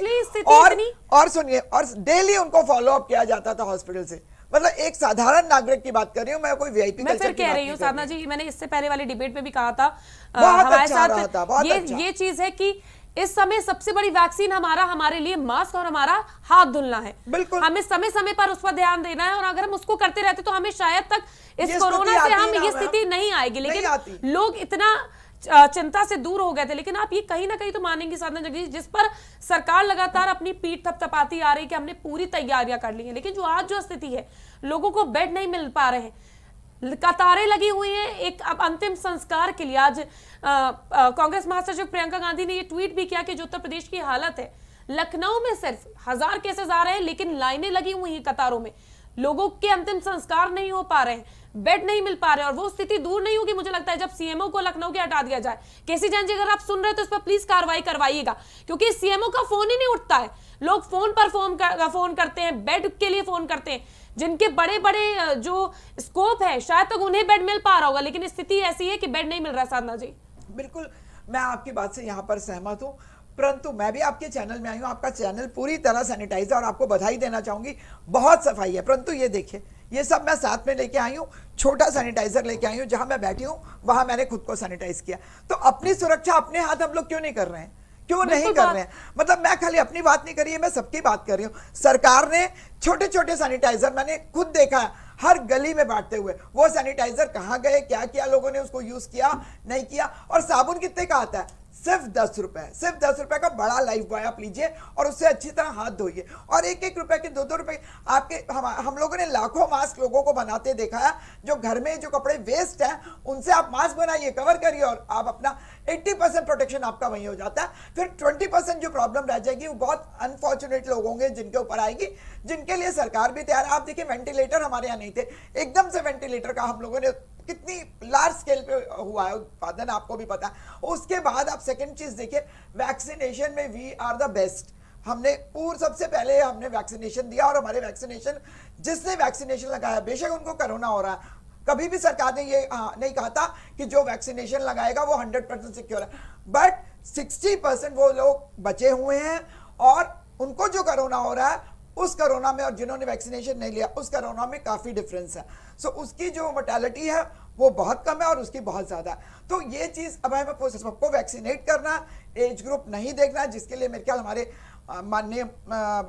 [SPEAKER 6] और सुनिए, और डेली उनको फॉलो अप किया जाता था हॉस्पिटल से। मतलब एक साधारण नागरिक की बात कर रही हूँ मैं, कोई वीआईपी
[SPEAKER 1] मैं फिर कह रही हूँ साधना जी, मैंने इससे पहले वाली डिबेट में भी कहा था,
[SPEAKER 6] हमारे साथ
[SPEAKER 1] ये चीज है कि इस समय सबसे बड़ी वैक्सीन हमारे लिए मास्क और हमारा हाथ धुलना है।
[SPEAKER 6] बिल्कुल,
[SPEAKER 1] हमें समय समय पर उस पर ध्यान देना है, और अगर हम उसको करते रहते तो हमें शायद तक इस कोरोना से हम ये स्थिति नहीं आएगी। लेकिन लोग इतना चिंता से दूर हो गए थे। लेकिन आप ये कहीं ना कहीं तो मानेंगे साधना जगदीश, जिस पर सरकार लगातार अपनी पीठ थपथपाती आ रही कि हमने पूरी तैयारियां कर ली हैं, लेकिन जो आज जो स्थिति है, लोगों को बेड नहीं मिल पा रहे हैं, कतारें लगी हुई हैं एक अब अंतिम संस्कार के लिए। आज कांग्रेस महासचिव प्रियंका गांधी ने ये ट्वीट भी किया कि जो उत्तर प्रदेश की हालत है, लखनऊ में सिर्फ 1000 केसेस आ रहे हैं, लेकिन लाइनें लगी हुई हैं कतारों में, लोगों के अंतिम संस्कार नहीं हो पा रहे हैं, बेड नहीं मिल पा रहे, और वो स्थिति दूर नहीं होगी मुझे लगता है जब सीएमओ को लखनऊ के हटा दिया जाए। केसी जैन जी, अगर आप सुन रहे हो तो इस पर प्लीज कार्रवाई करवाइएगा, क्योंकि सीएमओ का फोन ही नहीं उठता है। लोग फोन पर फोन करते हैं, बेड के लिए फोन करते हैं, जिनके बड़े बड़े जो स्कोप है शायद तक उन्हें बेड मिल पा रहा होगा, लेकिन स्थिति ऐसी है कि बेड नहीं मिल रहा। साधना जी,
[SPEAKER 6] बिल्कुल मैं आपकी बात से यहाँ पर सहमत हूँ। परंतु मैं भी आपके चैनल में आई हूँ, आपका चैनल पूरी तरह सैनिटाइज है और आपको बधाई देना चाहूंगी, बहुत सफाई है। परंतु ये देखिए, ये सब मैं साथ में लेके आई हूँ, छोटा सैनिटाइजर लेके आई हूँ, जहां मैं बैठी हूँ वहां मैंने खुद को सैनिटाइज किया। तो अपनी सुरक्षा अपने हाथ हम लोग क्यों नहीं कर रहे हैं, क्यों नहीं कर रहे हैं? मतलब मैं खाली अपनी बात नहीं कर रही है, मैं सबकी बात कर रही हूँ। सरकार ने छोटे छोटे सैनिटाइजर मैंने खुद देखा है हर गली में बांटते हुए, वो सैनिटाइजर कहाँ गए, क्या किया लोगों ने, उसको यूज किया नहीं किया। और साबुन कितने का आता है? सिर्फ 10 रुपए, सिर्फ 10 रुपए का बड़ा लाइफ बॉय आप लीजिए और उससे अच्छी तरह हाथ धोइए। और 1-1 रुपए के 2-2 रुपए आपके, हम लोगों ने लाखों मास्क लोगों को बनाते देखा है। जो घर में जो कपड़े वेस्ट हैं उनसे आप मास्क बनाइए, कवर करिए और आप अपना 80% प्रोटेक्शन आपका वहीं हो जाता है। फिर 20% जो प्रॉब्लम रह जाएगी वो बहुत अनफॉर्चुनेट लोग होंगे जिनके ऊपर आएगी, जिनके लिए सरकार भी तैयार है। आप देखिए, वेंटिलेटर हमारे यहाँ नहीं थे, एकदम से वेंटिलेटर का हम लोगों ने कितनी लार्ज स्केल पे हुआ है उत्पादन, आपको भी पता है। उसके बाद आप सेकंड चीज देखिए, वैक्सीनेशन में वी आर द बेस्ट। हमने सबसे पहले हमने वैक्सीनेशन दिया और हमारे वैक्सीनेशन, जिसने वैक्सीनेशन लगाया बेशक उनको कोरोना हो रहा है, कभी भी सरकार ने ये नहीं कहा था कि जो वैक्सीनेशन लगाएगा वो 100% सिक्योर है, बट 60% वो लोग बचे हुए हैं और उनको जो कोरोना हो रहा है उस कोरोना में और जिन्होंने वैक्सीनेशन नहीं लिया उस कोरोना में काफी डिफरेंस है। सो उसकी जो मोर्टेलिटी है वो बहुत कम है और उसकी बहुत ज्यादा है। तो ये चीज अब हमें सबको वैक्सीनेट करना, एज ग्रुप नहीं देखना, जिसके लिए मेरे ख्याल हमारे माननीय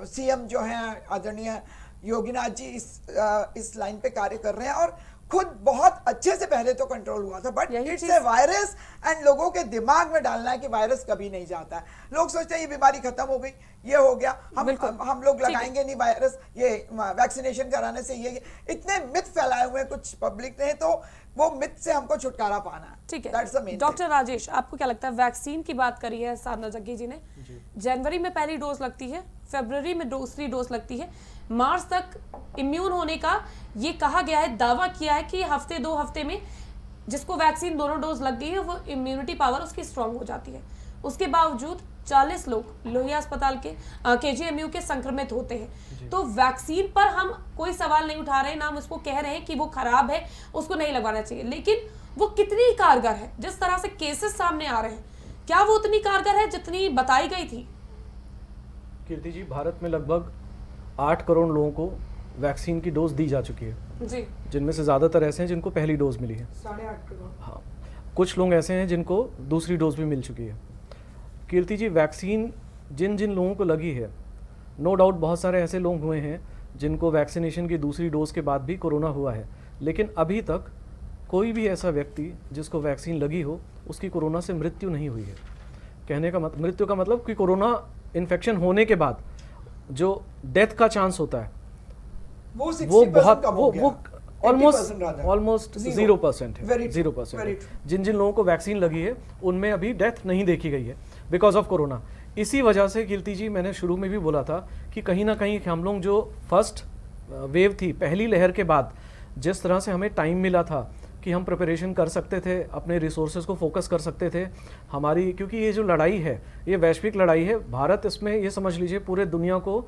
[SPEAKER 6] सीएम जो हैं आदरणीय योगीनाथ जी इस लाइन पे कार्य कर रहे हैं और खुद बहुत अच्छे से पहले तो कंट्रोल हुआ था, but it's a virus and लोगों के दिमाग में डालना है कि वायरस कभी नहीं जाता है। लोग सोचते हैं ये बीमारी खत्म हो गई, ये हो गया, हम लोग लगाएंगे नहीं वायरस, ये वैक्सीनेशन कराने से ये इतने मिथ फैलाए हुए हैं कुछ पब्लिक ने, तो वो मिथ से हमको छुटकारा पाना है।
[SPEAKER 1] ठीक है डॉक्टर राजेश, आपको क्या लगता है, वैक्सीन की बात करी है साधना जग्गी जी ने, जनवरी में पहली डोज लगती है, फरवरी में दूसरी डोज लगती है, मार्च तक इम्यून होने का ये कहा गया है, दावा किया है कि हफ्ते 2 हफ्ते में जिसको वैक्सीन दोनों डोज लग गई है वो इम्यूनिटी पावर उसकी स्ट्रांग हो जाती है। उसके बावजूद 40 लोग लोहिया अस्पताल के केजीएमयू के संक्रमित होते हैं। तो वैक्सीन पर हम कोई सवाल नहीं उठा रहे, ना हम उसको कह रहे हैं कि वो खराब है, उसको नहीं लगवाना चाहिए, लेकिन वो कितनी कारगर है? जिस तरह से केसेस सामने आ रहे हैं, क्या वो उतनी कारगर है जितनी बताई गई थी?
[SPEAKER 5] कीर्ति जी, भारत में लगभग 8 करोड़ लोगों को वैक्सीन की डोज दी जा चुकी है
[SPEAKER 1] जी,
[SPEAKER 5] जिनमें से ज़्यादातर ऐसे हैं जिनको पहली डोज मिली है।
[SPEAKER 6] 8.5 करोड़।
[SPEAKER 5] हाँ, कुछ लोग ऐसे हैं जिनको दूसरी डोज भी मिल चुकी है। कीर्ति जी, वैक्सीन जिन जिन लोगों को लगी है, नो डाउट बहुत सारे ऐसे लोग हुए हैं जिनको वैक्सीनेशन की दूसरी डोज के बाद भी कोरोना हुआ है, लेकिन अभी तक कोई भी ऐसा व्यक्ति जिसको वैक्सीन लगी हो उसकी कोरोना से मृत्यु नहीं हुई है। कहने का मृत्यु का मतलब कि कोरोना इन्फेक्शन होने के बाद जो डेथ का चांस होता है वो बहुत वो ऑलमोस्ट 0% है, 0%। जिन जिन लोगों को वैक्सीन लगी है उनमें अभी डेथ नहीं देखी गई है बिकॉज ऑफ कोरोना। इसी वजह से कीर्ति जी, मैंने शुरू में भी बोला था कि कहीं ना कहीं हम लोग जो फर्स्ट वेव थी, पहली लहर के बाद जिस तरह से हमें टाइम मिला था कि हम प्रिपरेशन कर सकते थे, अपने रिसोर्सेज को फोकस कर सकते थे हमारी, क्योंकि ये जो लड़ाई है ये वैश्विक लड़ाई है। भारत इसमें ये समझ लीजिए पूरे दुनिया को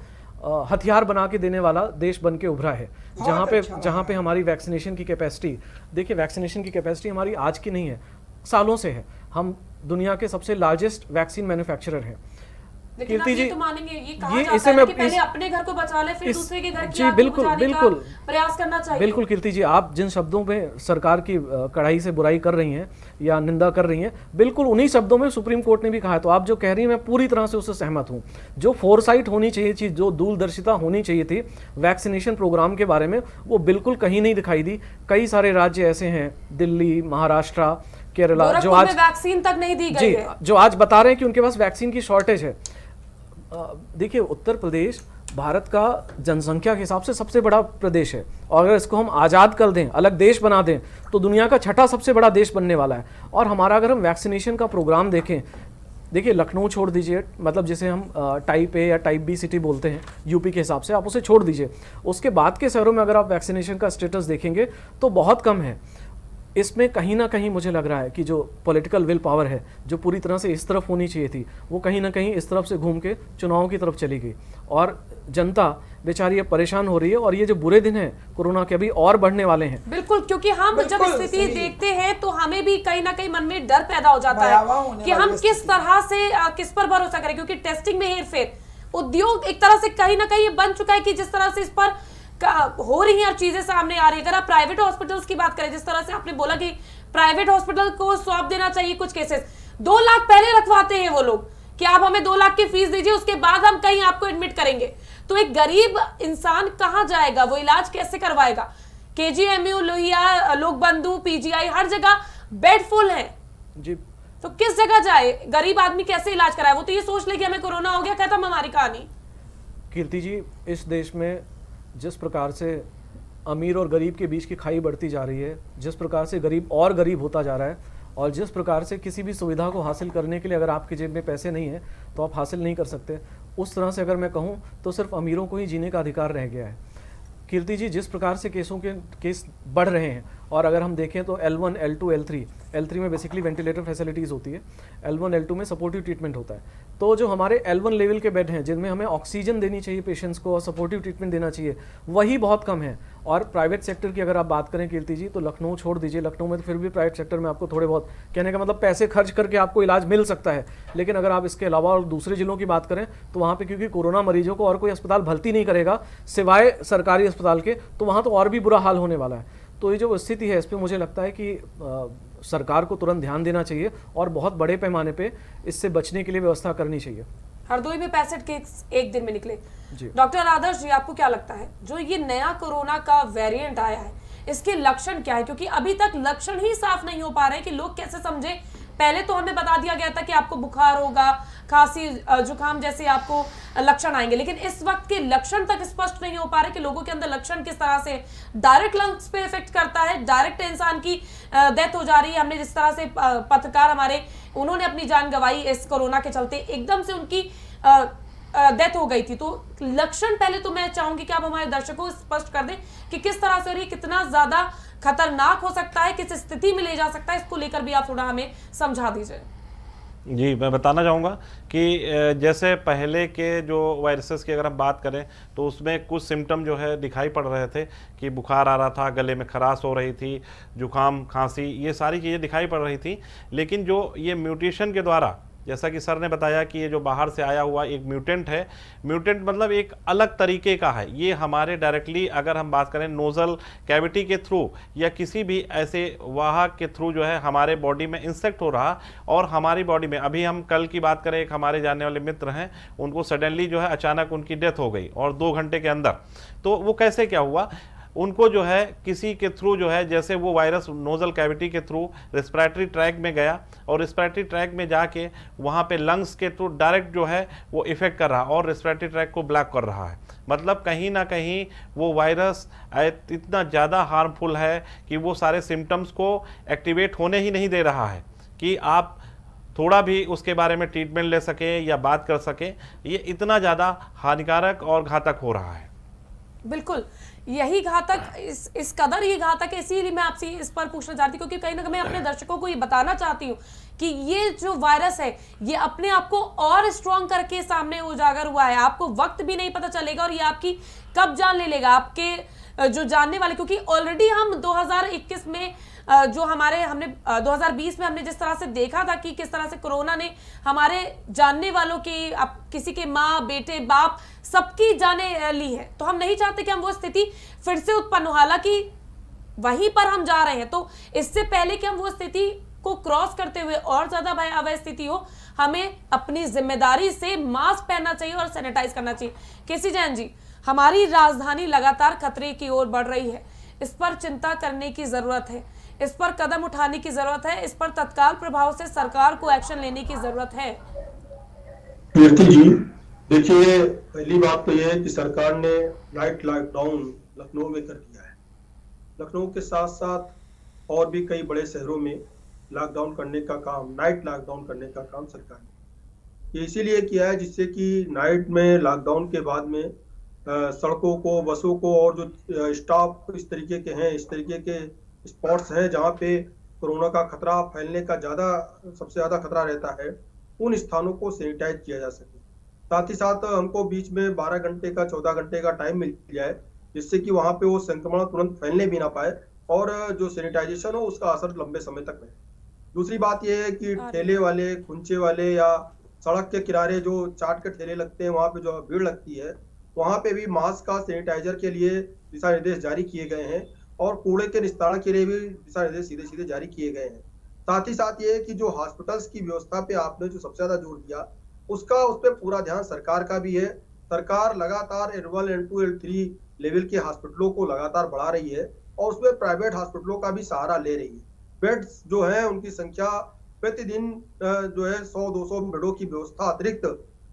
[SPEAKER 5] हथियार बना के देने वाला देश बन के उभरा है, जहाँ पे हमारी वैक्सीनेशन की कैपेसिटी, देखिए वैक्सीनेशन की कैपेसिटी हमारी आज की नहीं है, सालों से है। हम दुनिया के सबसे लार्जेस्ट वैक्सीन मैन्युफैक्चरर हैं।
[SPEAKER 1] कीर्ति जी, तो मानेंगे ये कहा जाता है कि पहले अपने घर को बचा ले, फिर दूसरे के घर की आग बुझाने का प्रयास करना चाहिए।
[SPEAKER 5] बिल्कुल कीर्ति जी, आप जिन शब्दों में सरकार की कड़ाई से बुराई कर रही हैं या निंदा कर रही हैं, बिल्कुल उन्हीं शब्दों में सुप्रीम कोर्ट ने भी कहा है। तो आप जो कह रही हैं मैं पूरी तरह से उससे सहमत हूं। जो फोरसाइट होनी चाहिए थी, जो दूरदर्शिता होनी चाहिए थी वैक्सीनेशन प्रोग्राम के बारे में, वो बिल्कुल कहीं नहीं दिखाई दी। कई सारे राज्य ऐसे हैं, दिल्ली, महाराष्ट्र, केरला, जो आज
[SPEAKER 1] वैक्सीन तक नहीं दी गई है,
[SPEAKER 5] जो आज बता रहे हैं कि उनके पास वैक्सीन की शॉर्टेज है। देखिए, उत्तर प्रदेश भारत का जनसंख्या के हिसाब से सबसे बड़ा प्रदेश है और अगर इसको हम आज़ाद कर दें, अलग देश बना दें, तो दुनिया का 6ठा सबसे बड़ा देश बनने वाला है। और हमारा अगर हम वैक्सीनेशन का प्रोग्राम देखें, देखिए लखनऊ छोड़ दीजिए, मतलब जिसे हम टाइप ए या टाइप बी सिटी बोलते हैं यूपी के हिसाब से, आप उसे छोड़ दीजिए। उसके बाद के शहरों में अगर आप वैक्सीनेशन का स्टेटस देखेंगे तो बहुत कम है। इसमें कहीं ना कहीं मुझे लग रहा है कि जो पॉलिटिकल विल पावर है जो पूरी तरह से इस तरफ होनी चाहिए थी, वो कहीं ना कहीं इस तरफ से घूम के चुनावों की तरफ चली गई और जनता बेचारी अब परेशान हो रही है। और ये जो बुरे दिन हैं कोरोना के अभी और बढ़ने वाले हैं।
[SPEAKER 1] बिल्कुल, क्योंकि हम जब
[SPEAKER 6] बिल्कुल
[SPEAKER 1] स्थिति
[SPEAKER 6] सही।
[SPEAKER 1] देखते हैं तो हमें भी कहीं ना कहीं मन में डर पैदा हो जाता
[SPEAKER 6] भयावह
[SPEAKER 1] है
[SPEAKER 6] होने
[SPEAKER 1] कि हम
[SPEAKER 6] वाली
[SPEAKER 1] किस
[SPEAKER 6] स्थिति।
[SPEAKER 1] तरह से किस पर भरोसा करें, क्योंकि टेस्टिंग में हेरफेर, उद्योग एक तरह से कहीं ना कहीं ये बन चुका है कि जिस तरह से इस पर हो रही हैं चीजें सामने आ रही है। अगर आप प्राइवेट हॉस्पिटल्स की बात करें, जिस तरह से आपने बोला कि प्राइवेट हॉस्पिटल को सौंप देना चाहिए कुछ केसेस, 2 लाख पहले रखवाते हैं वो लोग कि आप हमें 2 लाख की फीस दीजिए, उसके बाद हम कहीं आपको एडमिट करेंगे। तो एक गरीब इंसान कहां जाएगा, वो इलाज कैसे करवाएगा? केजीएमयू, लोहिया, लोकबंधु, पीजीआई, हर जगह बेड फुल है
[SPEAKER 5] जी,
[SPEAKER 1] तो किस जगह जाए? गरीब आदमी कैसे इलाज कराए? वो तो ये सोच ले कि हमें कोरोना हो गया, खत्म हमारी कहानी।
[SPEAKER 5] कीर्ति जी, इस देश में जिस प्रकार से अमीर और गरीब के बीच की खाई बढ़ती जा रही है, जिस प्रकार से गरीब और गरीब होता जा रहा है, और जिस प्रकार से किसी भी सुविधा को हासिल करने के लिए अगर आपकी जेब में पैसे नहीं है तो आप हासिल नहीं कर सकते, उस तरह से अगर मैं कहूँ तो सिर्फ अमीरों को ही जीने का अधिकार रह गया है। कीर्ति जी, जिस प्रकार से केस बढ़ रहे हैं, और अगर हम देखें तो L1, L2, L3 में बेसिकली वेंटिलेटर फैसिलिटीज़ होती है, L1, L2 में सपोर्टिव ट्रीटमेंट होता है। तो जो हमारे L1 लेवल के बेड हैं जिनमें हमें ऑक्सीजन देनी चाहिए पेशेंट्स को और सपोर्टिव ट्रीटमेंट देना चाहिए, वही बहुत कम है। और प्राइवेट सेक्टर की अगर आप बात करें कीर्ति जी, तो लखनऊ छोड़ दीजिए, लखनऊ में तो फिर भी प्राइवेट सेक्टर में आपको थोड़े बहुत, कहने का मतलब पैसे खर्च करके आपको इलाज मिल सकता है। लेकिन अगर आप इसके अलावा और दूसरे जिलों की बात करें तो वहाँ पे क्योंकि कोरोना मरीजों को और कोई अस्पताल भर्ती नहीं करेगा सिवाय सरकारी अस्पताल के, तो वहाँ तो और भी बुरा हाल होने वाला है। तो ये जो स्थिति है इस पर मुझे लगता है कि सरकार को तुरंत ध्यान देना चाहिए और बहुत बड़े पैमाने पे इससे बचने के लिए व्यवस्था करनी चाहिए।
[SPEAKER 1] हरदोई में 65 केस एक दिन में निकले।
[SPEAKER 5] जी।
[SPEAKER 1] डॉक्टर आदर्श जी, आपको क्या लगता है जो ये नया कोरोना का वेरिएंट आया है, इसके लक्षण क्या है? क्योंकि अभी तक लक्षण ही साफ नहीं हो पा रहे कि लोग कैसे समझे। पहले तो हमें बता दिया गया था कि आपको बुखार होगा, खांसी, जुकाम जैसे आपको लक्षण आएंगे, लेकिन इस वक्त के लक्षण तक स्पष्ट नहीं हो पा रहे कि लोगों के अंदर लक्षण किस तरह से डायरेक्ट लंग्स पे इफेक्ट करता है, डायरेक्ट इंसान की डेथ हो जा रही है। हमने जिस तरह से पत्रकार हमारे, उन्होंने अपनी जान गंवाई इस कोरोना के चलते, एकदम से उनकी डेथ हो गई थी। तो लक्षण पहले तो मैं चाहूंगी कि आप हमारे दर्शकों को स्पष्ट कर दें कि किस तरह से और ये कितना ज्यादा खतरनाक हो सकता है, किस स्थिति में ले जा सकता है, इसको लेकर भी आप थोड़ा हमें समझा दीजिए।
[SPEAKER 4] जी, मैं बताना चाहूँगा कि जैसे पहले के जो वायरसेस की अगर हम बात करें तो उसमें कुछ सिम्टम जो है दिखाई पड़ रहे थे कि बुखार आ रहा था, गले में खराश हो रही थी, जुकाम, खांसी, ये सारी चीज़ें दिखाई पड़ रही थी। लेकिन जो ये म्यूटेशन के द्वारा, जैसा कि सर ने बताया कि ये जो बाहर से आया हुआ एक म्यूटेंट है, म्यूटेंट मतलब एक अलग तरीके का है। ये हमारे डायरेक्टली अगर हम बात करें नोजल कैविटी के थ्रू या किसी भी ऐसे वाहक के थ्रू जो है हमारे बॉडी में इंसेक्ट हो रहा, और हमारी बॉडी में अभी हम कल की बात करें, एक हमारे जानने वाले मित्र हैं, उनको सडनली जो है अचानक उनकी डेथ हो गई और 2 घंटे के अंदर। तो वो कैसे क्या हुआ? उनको जो है किसी के थ्रू जो है, जैसे वो वायरस नोजल कैविटी के थ्रू रेस्पिरेटरी ट्रैक में गया और रेस्पिरेटरी ट्रैक में जाके वहाँ पे लंग्स के थ्रू डायरेक्ट जो है वो इफेक्ट कर रहा और रेस्पिरेटरी ट्रैक को ब्लॉक कर रहा है। मतलब कहीं ना कहीं वो वायरस इतना ज़्यादा हार्मफुल है कि वो सारे सिम्टम्स को एक्टिवेट होने ही नहीं दे रहा है कि आप थोड़ा भी उसके बारे में ट्रीटमेंट ले सकें या बात कर सकें। ये इतना ज़्यादा हानिकारक और घातक हो रहा है।
[SPEAKER 1] बिल्कुल, यही घातक, इस कदर ये घातक है, इसीलिए मैं आपसे इस पर पूछना चाहती हूँ, क्योंकि कहीं ना कहीं मैं अपने दर्शकों को ये बताना चाहती हूँ कि ये जो वायरस है ये अपने आप को और स्ट्रॉन्ग करके सामने उजागर हुआ है। आपको वक्त भी नहीं पता चलेगा और ये आपकी कब जान ले लेगा, आपके जो जानने वाले, क्योंकि ऑलरेडी हम 2021 में जो हमने 2020 में हमने जिस तरह से देखा था कि किस तरह से कोरोना ने हमारे जानने वालों की, किसी के माँ, बेटे, बाप, सबकी जाने ली है। तो हम नहीं चाहते कि हम वो स्थिति फिर से उत्पन्न हो, हालांकि वहीं पर हम जा रहे हैं। तो इससे पहले कि हम वो स्थिति को क्रॉस करते हुए और ज्यादा भयावह स्थिति हो, हमें अपनी जिम्मेदारी से मास्क पहनना चाहिए और सैनिटाइज करना चाहिए। केसी जैन जी, हमारी राजधानी लगातार खतरे की ओर बढ़ रही है, इस पर चिंता करने की जरूरत है, इस पर कदम उठाने की जरूरत है, इस पर तत्काल प्रभाव से सरकार को एक्शन लेने की जरूरत है।
[SPEAKER 3] कीर्ति जी, देखिए, पहली बात तो यह है कि सरकार ने नाइट लॉकडाउन लखनऊ में कर दिया है। लखनऊ के साथ साथ और भी कई बड़े शहरों में लॉकडाउन करने का काम, नाइट लॉकडाउन करने का काम सरकार ने ये इसीलिए किया है जिससे कि नाइट में लॉकडाउन के बाद में सड़कों को, बसों को और जो स्टाफ इस तरीके के हैं, इस तरीके के स्पॉट्स हैं जहाँ पे कोरोना का खतरा फैलने का सबसे ज्यादा खतरा रहता है, उन स्थानों को सैनिटाइज किया जा सके। साथ ही साथ हमको बीच में 12 घंटे का 14 घंटे का टाइम मिल जाए, जिससे कि वहां पे वो संक्रमण तुरंत फैलने भी ना पाए और जो सैनिटाइजेशन हो उसका असर लंबे समय तक रहे। दूसरी बात यह है कि ठेले वाले, खुंचे वाले या सड़क के किनारे जो चाट के ठेले लगते हैं, वहां पे जो भीड़ लगती है, वहां पे भी मास्क का सैनिटाइजर के लिए दिशा निर्देश जारी किए गए हैं और कूड़े के निस्तारण के लिए भी दिशा निर्देश सीधे सीधे जारी किए गए हैं। साथ ही साथ ये कि जो हॉस्पिटल्स की व्यवस्था पे आपने जो सबसे ज्यादा जोर दिया, उस पर पूरा ध्यान सरकार का भी है। सरकार लगातार L1, L2, L3 लेवल के हॉस्पिटलों को लगातार बढ़ा रही है और उसमें प्राइवेट हॉस्पिटलों का भी सहारा ले रही है। बेड्स जो है उनकी संख्या प्रतिदिन जो है 100-200 बेडों की व्यवस्था अतिरिक्त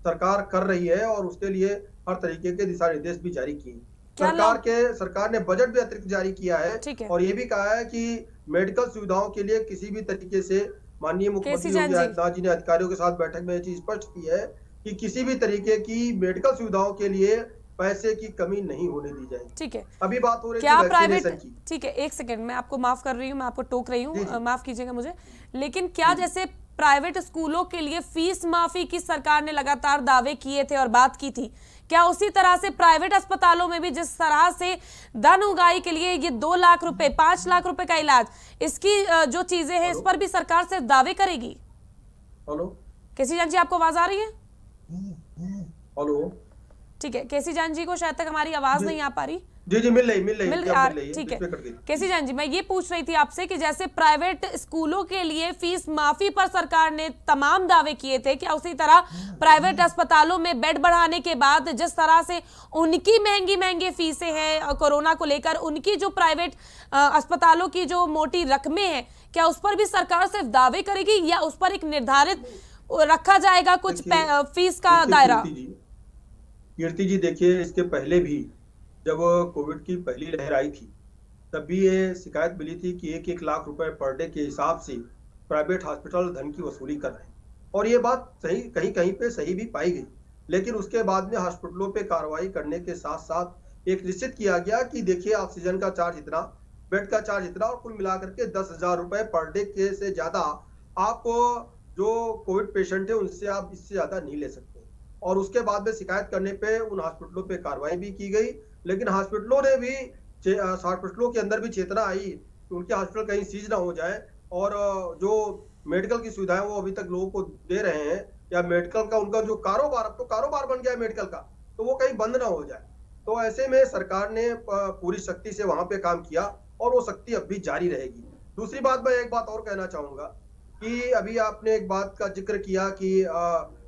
[SPEAKER 3] सरकार कर रही है और उसके लिए हर तरीके के दिशा निर्देश भी जारी किए। सरकार ने बजट भी अतिरिक्त जारी किया है और ये भी कहा है कि मेडिकल सुविधाओं के लिए किसी भी तरीके से माननीय मुख्यमंत्री योगी आदित्यनाथ जी ने अधिकारियों के साथ बैठक में ये चीज स्पष्ट की है कि किसी भी तरीके की मेडिकल सुविधाओं के लिए पैसे की कमी नहीं होने दी जाएगी।
[SPEAKER 1] ठीक है,
[SPEAKER 3] अभी बात हो रही
[SPEAKER 1] क्या
[SPEAKER 3] है
[SPEAKER 1] प्राइवेट,
[SPEAKER 3] की।
[SPEAKER 1] ठीक है, एक सेकंड, मैं आपको माफ कर रही हूँ, मैं आपको टोक रही हूँ, माफ कीजिएगा मुझे, लेकिन क्या जैसे प्राइवेट स्कूलों के लिए फीस माफी की सरकार ने लगातार दावे किए थे और बात की थी, क्या उसी तरह से प्राइवेट अस्पतालों में भी जिस तरह से धन उगाही के लिए ये 2 लाख रुपए, 5 लाख रुपए का इलाज, इसकी जो चीजें हैं इस पर भी सरकार सिर्फ दावे करेगी?
[SPEAKER 3] हेलो
[SPEAKER 1] केसी जान जी, आपको आवाज आ रही है?
[SPEAKER 3] हेलो,
[SPEAKER 1] ठीक है, केसी जान जी को शायद तक हमारी आवाज नहीं आ पा रही।
[SPEAKER 3] जी मिल रही,
[SPEAKER 1] ठीक है। केसी जान जी, मैं ये पूछ रही थी आपसे कि जैसे प्राइवेट स्कूलों के लिए फीस माफी पर सरकार ने तमाम दावे किए थे, क्या उसी तरह प्राइवेट अस्पतालों में बेड बढ़ाने के बाद जिस तरह से उनकी महंगी फीसें हैं कोरोना को लेकर, उनकी जो प्राइवेट अस्पतालों की जो मोटी रकमें हैं, क्या उस पर भी सरकार सिर्फ दावे करेगी या उस पर एक निर्धारित रखा जाएगा कुछ फीस का दायरा?
[SPEAKER 3] कीर्ति जी, देखिए, इसके पहले भी जब कोविड की पहली लहर आई थी तब भी ये शिकायत मिली थी कि 1-1 लाख रुपए पर डे के हिसाब से प्राइवेट हॉस्पिटल धन की वसूली कर रहे हैं और ये बात सही कहीं पे सही भी पाई गई। लेकिन उसके बाद में हॉस्पिटलों पे कार्रवाई करने के साथ साथ एक निश्चित किया गया कि देखिए, ऑक्सीजन का चार्ज इतना, बेड का चार्ज इतना और कुल मिलाकर के 10,000 रुपए पर डे के से ज्यादा आप जो कोविड पेशेंट है उनसे आप इससे ज्यादा नहीं ले सकते। और उसके बाद में शिकायत करने पे उन हॉस्पिटलों पे कार्रवाई भी की गई, लेकिन हॉस्पिटलों ने भी हॉस्पिटलों के अंदर भी चेतना आई कि उनके हॉस्पिटल कहीं सीज ना हो जाए और जो मेडिकल की सुविधाएं वो अभी तक लोगों को दे रहे हैं या मेडिकल का उनका जो कारोबार, अब तो कारोबार बन गया है मेडिकल का, तो वो कहीं बंद ना हो जाए। तो ऐसे में सरकार ने पूरी शक्ति से वहां पे काम किया और वो शक्ति अब भी जारी रहेगी। दूसरी बात, मैं एक बात और कहना चाहूंगा कि अभी आपने एक बात का जिक्र किया कि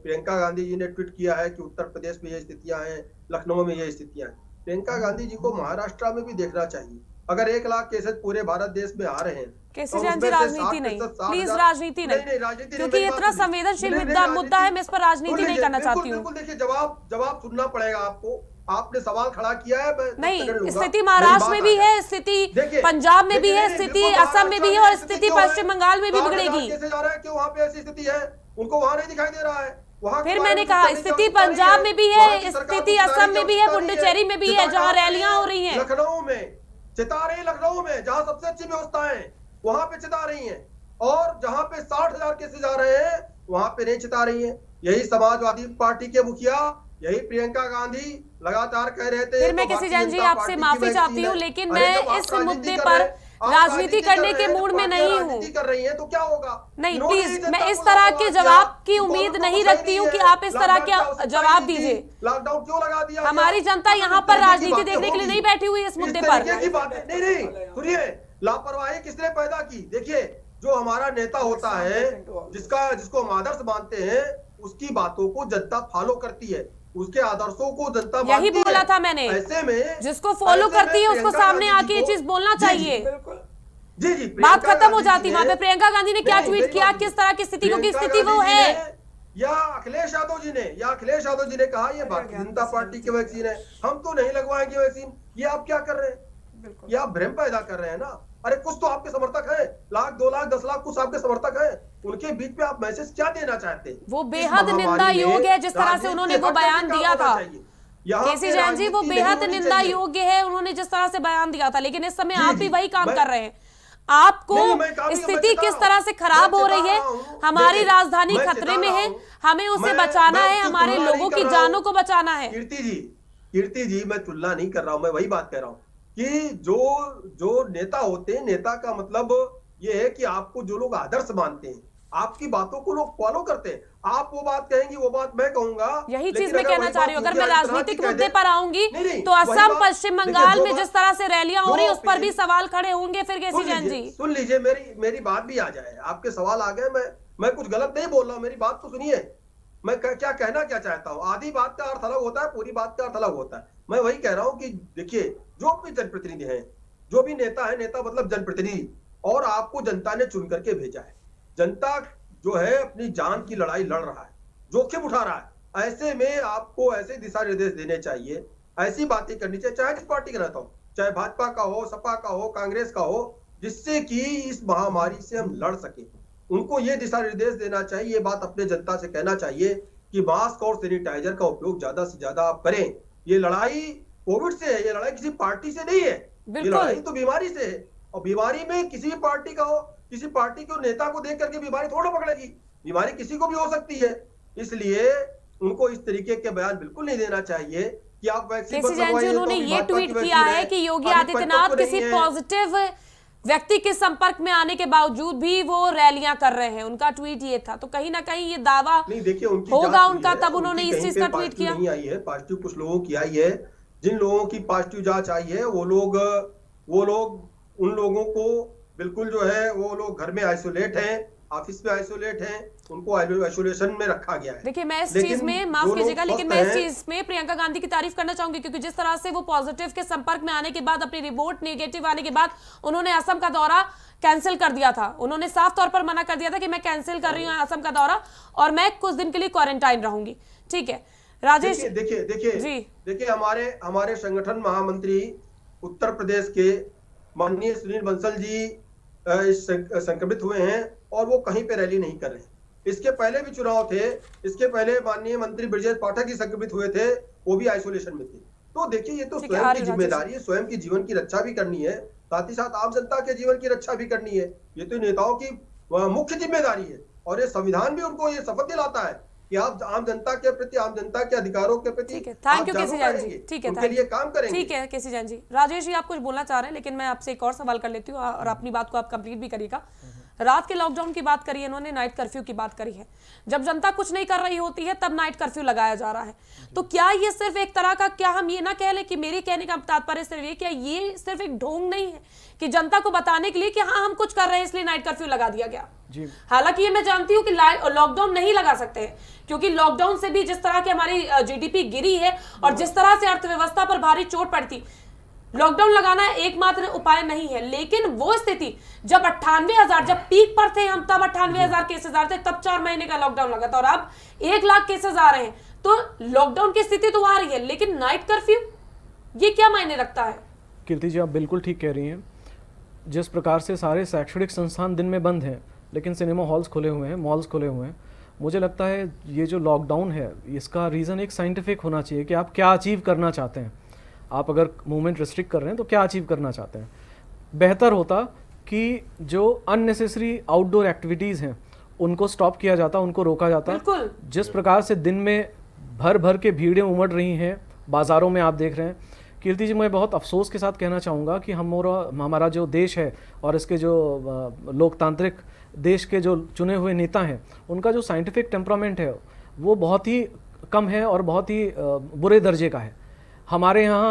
[SPEAKER 3] प्रियंका गांधी जी ने ट्वीट किया है कि उत्तर प्रदेश में ये स्थितियां हैं, लखनऊ में ये स्थितियां हैं। प्रियंका गांधी जी को महाराष्ट्र में भी देखना चाहिए। अगर 1 लाख केसेस पूरे भारत देश में आ रहे हैं,
[SPEAKER 1] केसी जान जी, राजनीति नहीं, प्लीज राजनीति नहीं, क्योंकि इतना संवेदनशील मुद्दा है, मैं इस पर राजनीति नहीं करना चाहती हूँ।
[SPEAKER 3] बिल्कुल, देखिए, जवाब सुनना पड़ेगा आपको। आपने सवाल खड़ा किया है,
[SPEAKER 1] नहीं, स्थिति महाराष्ट्र में भी है, स्थिति पंजाब में भी है, स्थिति असम में भी है और स्थिति पश्चिम बंगाल में भी बिगड़ेगी।
[SPEAKER 3] कैसे जा रहा है कि वहाँ पे ऐसी स्थिति है, उनको वहाँ नहीं दिखाई दे रहा है।
[SPEAKER 1] फिर मैंने कहा स्थिति पंजाब में भी है, स्थिति असम में भी है, पुडुचेरी में भी है, जहाँ रैलियां हो रही हैं।
[SPEAKER 3] लखनऊ में चिता रही, लखनऊ में जहाँ सबसे अच्छी व्यवस्था है वहां पे चिता रही हैं और जहाँ पे 60,000 केसेस आ रहे हैं वहां पे नहीं चिता रही हैं। यही समाजवादी पार्टी के मुखिया, यही प्रियंका गांधी लगातार कह रहे थे।
[SPEAKER 1] फिर मैं केसी जान जी आपसे माफी चाहती हूँ, लेकिन मैं इस मुद्दे पर राजनीति करने के मूड में नहीं हूँ।
[SPEAKER 3] कर रही है तो क्या होगा?
[SPEAKER 1] नहीं, प्लीज, मैं इस तरह के जवाब की उम्मीद नहीं रखती हूँ कि आप इस तरह के जवाब दीजिए।
[SPEAKER 3] लॉकडाउन क्यों लगा दिया?
[SPEAKER 1] हमारी जनता यहाँ पर राजनीति देखने के लिए नहीं बैठी हुई इस मुद्दे पर।
[SPEAKER 3] नहीं, सुनिए, लापरवाही किसने पैदा की? देखिए, जो हमारा नेता होता है, जिसको हम आदर्श मानते हैं, उसकी बातों को जनता फॉलो करती है, उसके आदर्शों को जनता मानती है।
[SPEAKER 1] यही बोला था मैंने,
[SPEAKER 3] ऐसे में
[SPEAKER 1] जिसको फॉलो करती है उसको सामने आके ये चीज बोलना चाहिए।
[SPEAKER 3] जी,
[SPEAKER 1] बात खत्म हो जाती। वहां पे प्रियंका गांधी ने क्या ट्वीट किया, किस तरह की स्थिति, क्योंकि स्थिति वो है।
[SPEAKER 3] या अखिलेश यादव जी ने कहा ये भारतीय जनता पार्टी की वैक्सीन है, हम तो नहीं लगवाएंगे वैक्सीन। ये आप क्या कर रहे हैं? ये आप भ्रम पैदा कर रहे हैं ना। अरे कुछ तो आपके समर्थक हैं, 1 लाख, 2 लाख, 10 लाख कुछ आपके समर्थक हैं, उनके बीच में आप मैसेज क्या देना चाहते हैं?
[SPEAKER 1] वो बेहद निंदा योग्य है जिस तरह से उन्होंने वो बयान दिया था। केसी जैन जी, वो बेहद निंदा योग्य है उन्होंने जिस तरह से बयान दिया था, लेकिन इस समय आप भी वही काम कर रहे हैं। आपको
[SPEAKER 3] नहीं, मैं काफी
[SPEAKER 1] स्थिति
[SPEAKER 3] चेता
[SPEAKER 1] किस
[SPEAKER 3] रहा
[SPEAKER 1] तरह
[SPEAKER 3] हूं।
[SPEAKER 1] से खराब
[SPEAKER 3] मैं
[SPEAKER 1] हो
[SPEAKER 3] चेता
[SPEAKER 1] रही है,
[SPEAKER 3] रहा हूं।
[SPEAKER 1] हमारी
[SPEAKER 3] देखिए,
[SPEAKER 1] राजधानी
[SPEAKER 3] मैं
[SPEAKER 1] खतरे
[SPEAKER 3] चेता
[SPEAKER 1] में
[SPEAKER 3] रहा
[SPEAKER 1] है,
[SPEAKER 3] हूं।
[SPEAKER 1] हमें उसे
[SPEAKER 3] मैं
[SPEAKER 1] बचाना है,
[SPEAKER 3] उसकी
[SPEAKER 1] हमारे
[SPEAKER 3] तुलना नहीं
[SPEAKER 1] लोगों
[SPEAKER 3] कर
[SPEAKER 1] की
[SPEAKER 3] रहा
[SPEAKER 1] जानों
[SPEAKER 3] हूं।
[SPEAKER 1] को बचाना है।
[SPEAKER 3] कीर्ति जी मैं तुलना नहीं कर रहा हूं, मैं वही बात कह रहा हूं कि जो नेता होते हैं, नेता का मतलब ये है कि आपको जो लोग आदर्श मानते हैं, आपकी बातों को लोग फॉलो करते हैं। आप वो बात कहेंगी, वो बात मैं कहूंगा।
[SPEAKER 1] यही चीज
[SPEAKER 3] लेकिन
[SPEAKER 1] मैं
[SPEAKER 3] अगर
[SPEAKER 1] कहना
[SPEAKER 3] वही
[SPEAKER 1] चाह
[SPEAKER 3] बात
[SPEAKER 1] रही हूँ। अगर
[SPEAKER 3] योगी
[SPEAKER 1] मैं
[SPEAKER 3] आदित्यनाथ जी
[SPEAKER 1] राजनीतिक
[SPEAKER 3] कह
[SPEAKER 1] मुद्दे
[SPEAKER 3] दें-
[SPEAKER 1] पर आऊंगी
[SPEAKER 3] नहीं,
[SPEAKER 1] तो
[SPEAKER 3] वही
[SPEAKER 1] असम
[SPEAKER 3] बात-
[SPEAKER 1] पश्चिम
[SPEAKER 3] देखिए,
[SPEAKER 1] बंगाल
[SPEAKER 3] जो
[SPEAKER 1] में
[SPEAKER 3] बात-
[SPEAKER 1] जिस तरह से रैलियां हो रही है
[SPEAKER 3] जो
[SPEAKER 1] उस पर भी
[SPEAKER 3] opinion-
[SPEAKER 1] सवाल खड़े होंगे फिर केसी जैन जी।
[SPEAKER 3] सुन लीजिए, मेरी बात भी आ जाए। आपके सवाल आ गए, मैं कुछ गलत नहीं बोल रहा हूं, मेरी बात तो सुनिए। मैं क्या कहना क्या चाहता हूं। आधी बात का अर्थ अलग होता है, पूरी बात का अर्थ अलग होता है। मैं वही कह रहा हूं कि देखिए, जो भी जनप्रतिनिधि हैं, जो भी नेता है, नेता मतलब जनप्रतिनिधि, और आपको जनता ने चुन करके भेजा है। जनता जो है अपनी जान की लड़ाई लड़ रहा है, जोखिम उठा रहा है। ऐसे में आपको ऐसे दिशा निर्देश देने चाहिए, ऐसी बातें करनी चाहिए, चाहे किस पार्टी का रहता हो, चाहे भाजपा का हो, सपा का हो, कांग्रेस का हो, जिससे कि इस महामारी से हम लड़ सके। उनको ये दिशा निर्देश देना चाहिए, ये बात अपने जनता से कहना चाहिए कि मास्क और सैनिटाइजर का उपयोग ज्यादा से ज्यादा आप करें। ये लड़ाई कोविड से है, ये लड़ाई किसी पार्टी से नहीं है। ये
[SPEAKER 1] बिल्कुल।
[SPEAKER 3] लड़ाई तो बीमारी से है, और बीमारी में किसी भी पार्टी का हो, किसी पार्टी के नेता को देख करके बीमारी थोड़ा पकड़ेगी। बीमारी किसी को भी हो सकती है। इसलिए उनको इस तरीके के बयान बिल्कुल नहीं देना चाहिए कि आप वैक्सीन
[SPEAKER 1] केसी जैन जी, उन्होंने ये ट्वीट किया है कि योगी आदित्यनाथ किसी पॉजिटिव व्यक्ति के संपर्क में आने के बावजूद भी वो रैलियां कर रहे हैं। उनका ट्वीट ये था, तो कहीं ना कहीं ये दावा
[SPEAKER 3] नहीं, देखिए, उनकी
[SPEAKER 1] होगा
[SPEAKER 3] जांच हुई
[SPEAKER 1] उनका,
[SPEAKER 3] है,
[SPEAKER 1] तब उन्होंने
[SPEAKER 3] उनकी
[SPEAKER 1] इस
[SPEAKER 3] कहीं
[SPEAKER 1] चीज
[SPEAKER 3] पे
[SPEAKER 1] का ट्वीट
[SPEAKER 3] पॉजिटिव
[SPEAKER 1] किया।
[SPEAKER 3] नहीं आई है, पॉजिटिव कुछ लोगों की आई है। जिन लोगों की पॉजिटिव जांच आई है, वो लोग उन लोगों को बिल्कुल जो है, वो लोग घर में आइसोलेट हैं, ऑफिस में आइसोलेट हैं, उनको आइसोलेशन में रखा गया है।
[SPEAKER 1] देखिए, मैं इस
[SPEAKER 3] लेकिन
[SPEAKER 1] चीज में
[SPEAKER 3] जो
[SPEAKER 1] माफ
[SPEAKER 3] लोग
[SPEAKER 1] कीजिएगा, लेकिन
[SPEAKER 3] स्वस्थ
[SPEAKER 1] मैं इस
[SPEAKER 3] हैं-
[SPEAKER 1] चीज में प्रियंका गांधी की तारीफ करना चाहूंगी, क्योंकि जिस तरह से वो पॉजिटिव के संपर्क में आने के बाद, अपनी रिपोर्ट नेगेटिव आने के बाद, उन्होंने असम का दौरा कैंसिल कर दिया था। उन्होंने साफ तौर पर मना कर दिया था कि मैं कैंसिल कर रही हूँ असम का दौरा और मैं कुछ दिन के लिए क्वारंटाइन रहूंगी। ठीक है राजेश,
[SPEAKER 3] देखिए हमारे संगठन महामंत्री उत्तर प्रदेश के माननीय सुनील बंसल जी इस संक्रमित हुए हैं, और वो कहीं पे रैली नहीं कर रहे हैं। इसके पहले भी चुनाव थे, इसके पहले माननीय मंत्री ब्रजेश पाठक जी संक्रमित हुए थे, वो भी आइसोलेशन में थे। तो देखिए, ये तो स्वयं की जिम्मेदारी है, स्वयं की जीवन की रक्षा भी करनी है, साथ ही साथ आम जनता के जीवन की रक्षा भी करनी है। ये तो नेताओं की मुख्य जिम्मेदारी है, और ये संविधान भी उनको ये शपथ दिलाता है कि आप आम जनता के प्रति, आम जनता के अधिकारों के प्रति,
[SPEAKER 1] ठीक है, थैंक यू केसी जैन जी। ठीक है,
[SPEAKER 3] उनके लिए काम करेंगे।
[SPEAKER 1] ठीक है केसी जैन जी। राजेश जी, आप कुछ बोलना चाह रहे हैं, लेकिन मैं आपसे एक और सवाल कर लेती हूँ और अपनी बात को आप कंप्लीट भी करिएगा। रात के लॉकडाउन की बात करी है इन्होंने, नाइट कर्फ्यू की बात करी है। जब जनता कुछ नहीं कर रही होती है तब नाइट कर्फ्यू लगाया जा रहा है, तो क्या ये सिर्फ एक तरह का, क्या हम ये ना कह लें कि, मेरे कहने का तात्पर्य सिर्फ ये, क्या ये सिर्फ एक ढोंग नहीं है कि जनता को बताने के लिए कि हाँ हम कुछ कर रहे हैं इसलिए नाइट कर्फ्यू लगा दिया गया? हालांकि ये मैं जानती हूँ कि लॉकडाउन नहीं लगा सकते हैं, क्योंकि लॉकडाउन से भी जिस तरह की हमारी जीडीपी गिरी है और जिस तरह से अर्थव्यवस्था पर भारी चोट पड़ती, लॉकडाउन लगाना एकमात्र उपाय नहीं है। लेकिन वो स्थिति जब 98,000, जब पीक पर थे हम, तब 98,000 केसेस आ रहे थे, तब 4 महीने का लॉकडाउन लगा था, और अब 1 लाख केसेस आ रहे हैं। तो लॉकडाउन की स्थिति तो आ रही है, लेकिन नाइट कर्फ्यू ये क्या मायने रखता है?
[SPEAKER 5] कीर्ति जी, आप बिल्कुल ठीक कह रही हैं। जिस प्रकार से सारे शैक्षणिक संस्थान दिन में बंद हैं, लेकिन सिनेमा हॉल्स खुले हुए हैं, मॉल्स खुले हुए हैं, मुझे लगता है ये जो लॉकडाउन है इसका रीज़न एक साइंटिफिक होना चाहिए कि आप क्या अचीव करना चाहते हैं। आप अगर मूवमेंट रिस्ट्रिक्ट कर रहे हैं तो क्या अचीव करना चाहते हैं। बेहतर होता कि जो अननेसेसरी आउटडोर एक्टिविटीज़ हैं उनको स्टॉप किया जाता, उनको रोका जाता। जिस प्रकार से दिन में भर भर के भीड़ें उमड़ रही हैं बाज़ारों में, आप देख रहे हैं। कीर्ति जी, मैं बहुत अफसोस के साथ कहना चाहूँगा कि हमारा जो देश है और इसके जो लोकतांत्रिक देश के जो चुने हुए नेता हैं, उनका जो साइंटिफिक टेम्परामेंट है वो बहुत ही कम है और बहुत ही बुरे दर्जे का है। हमारे यहाँ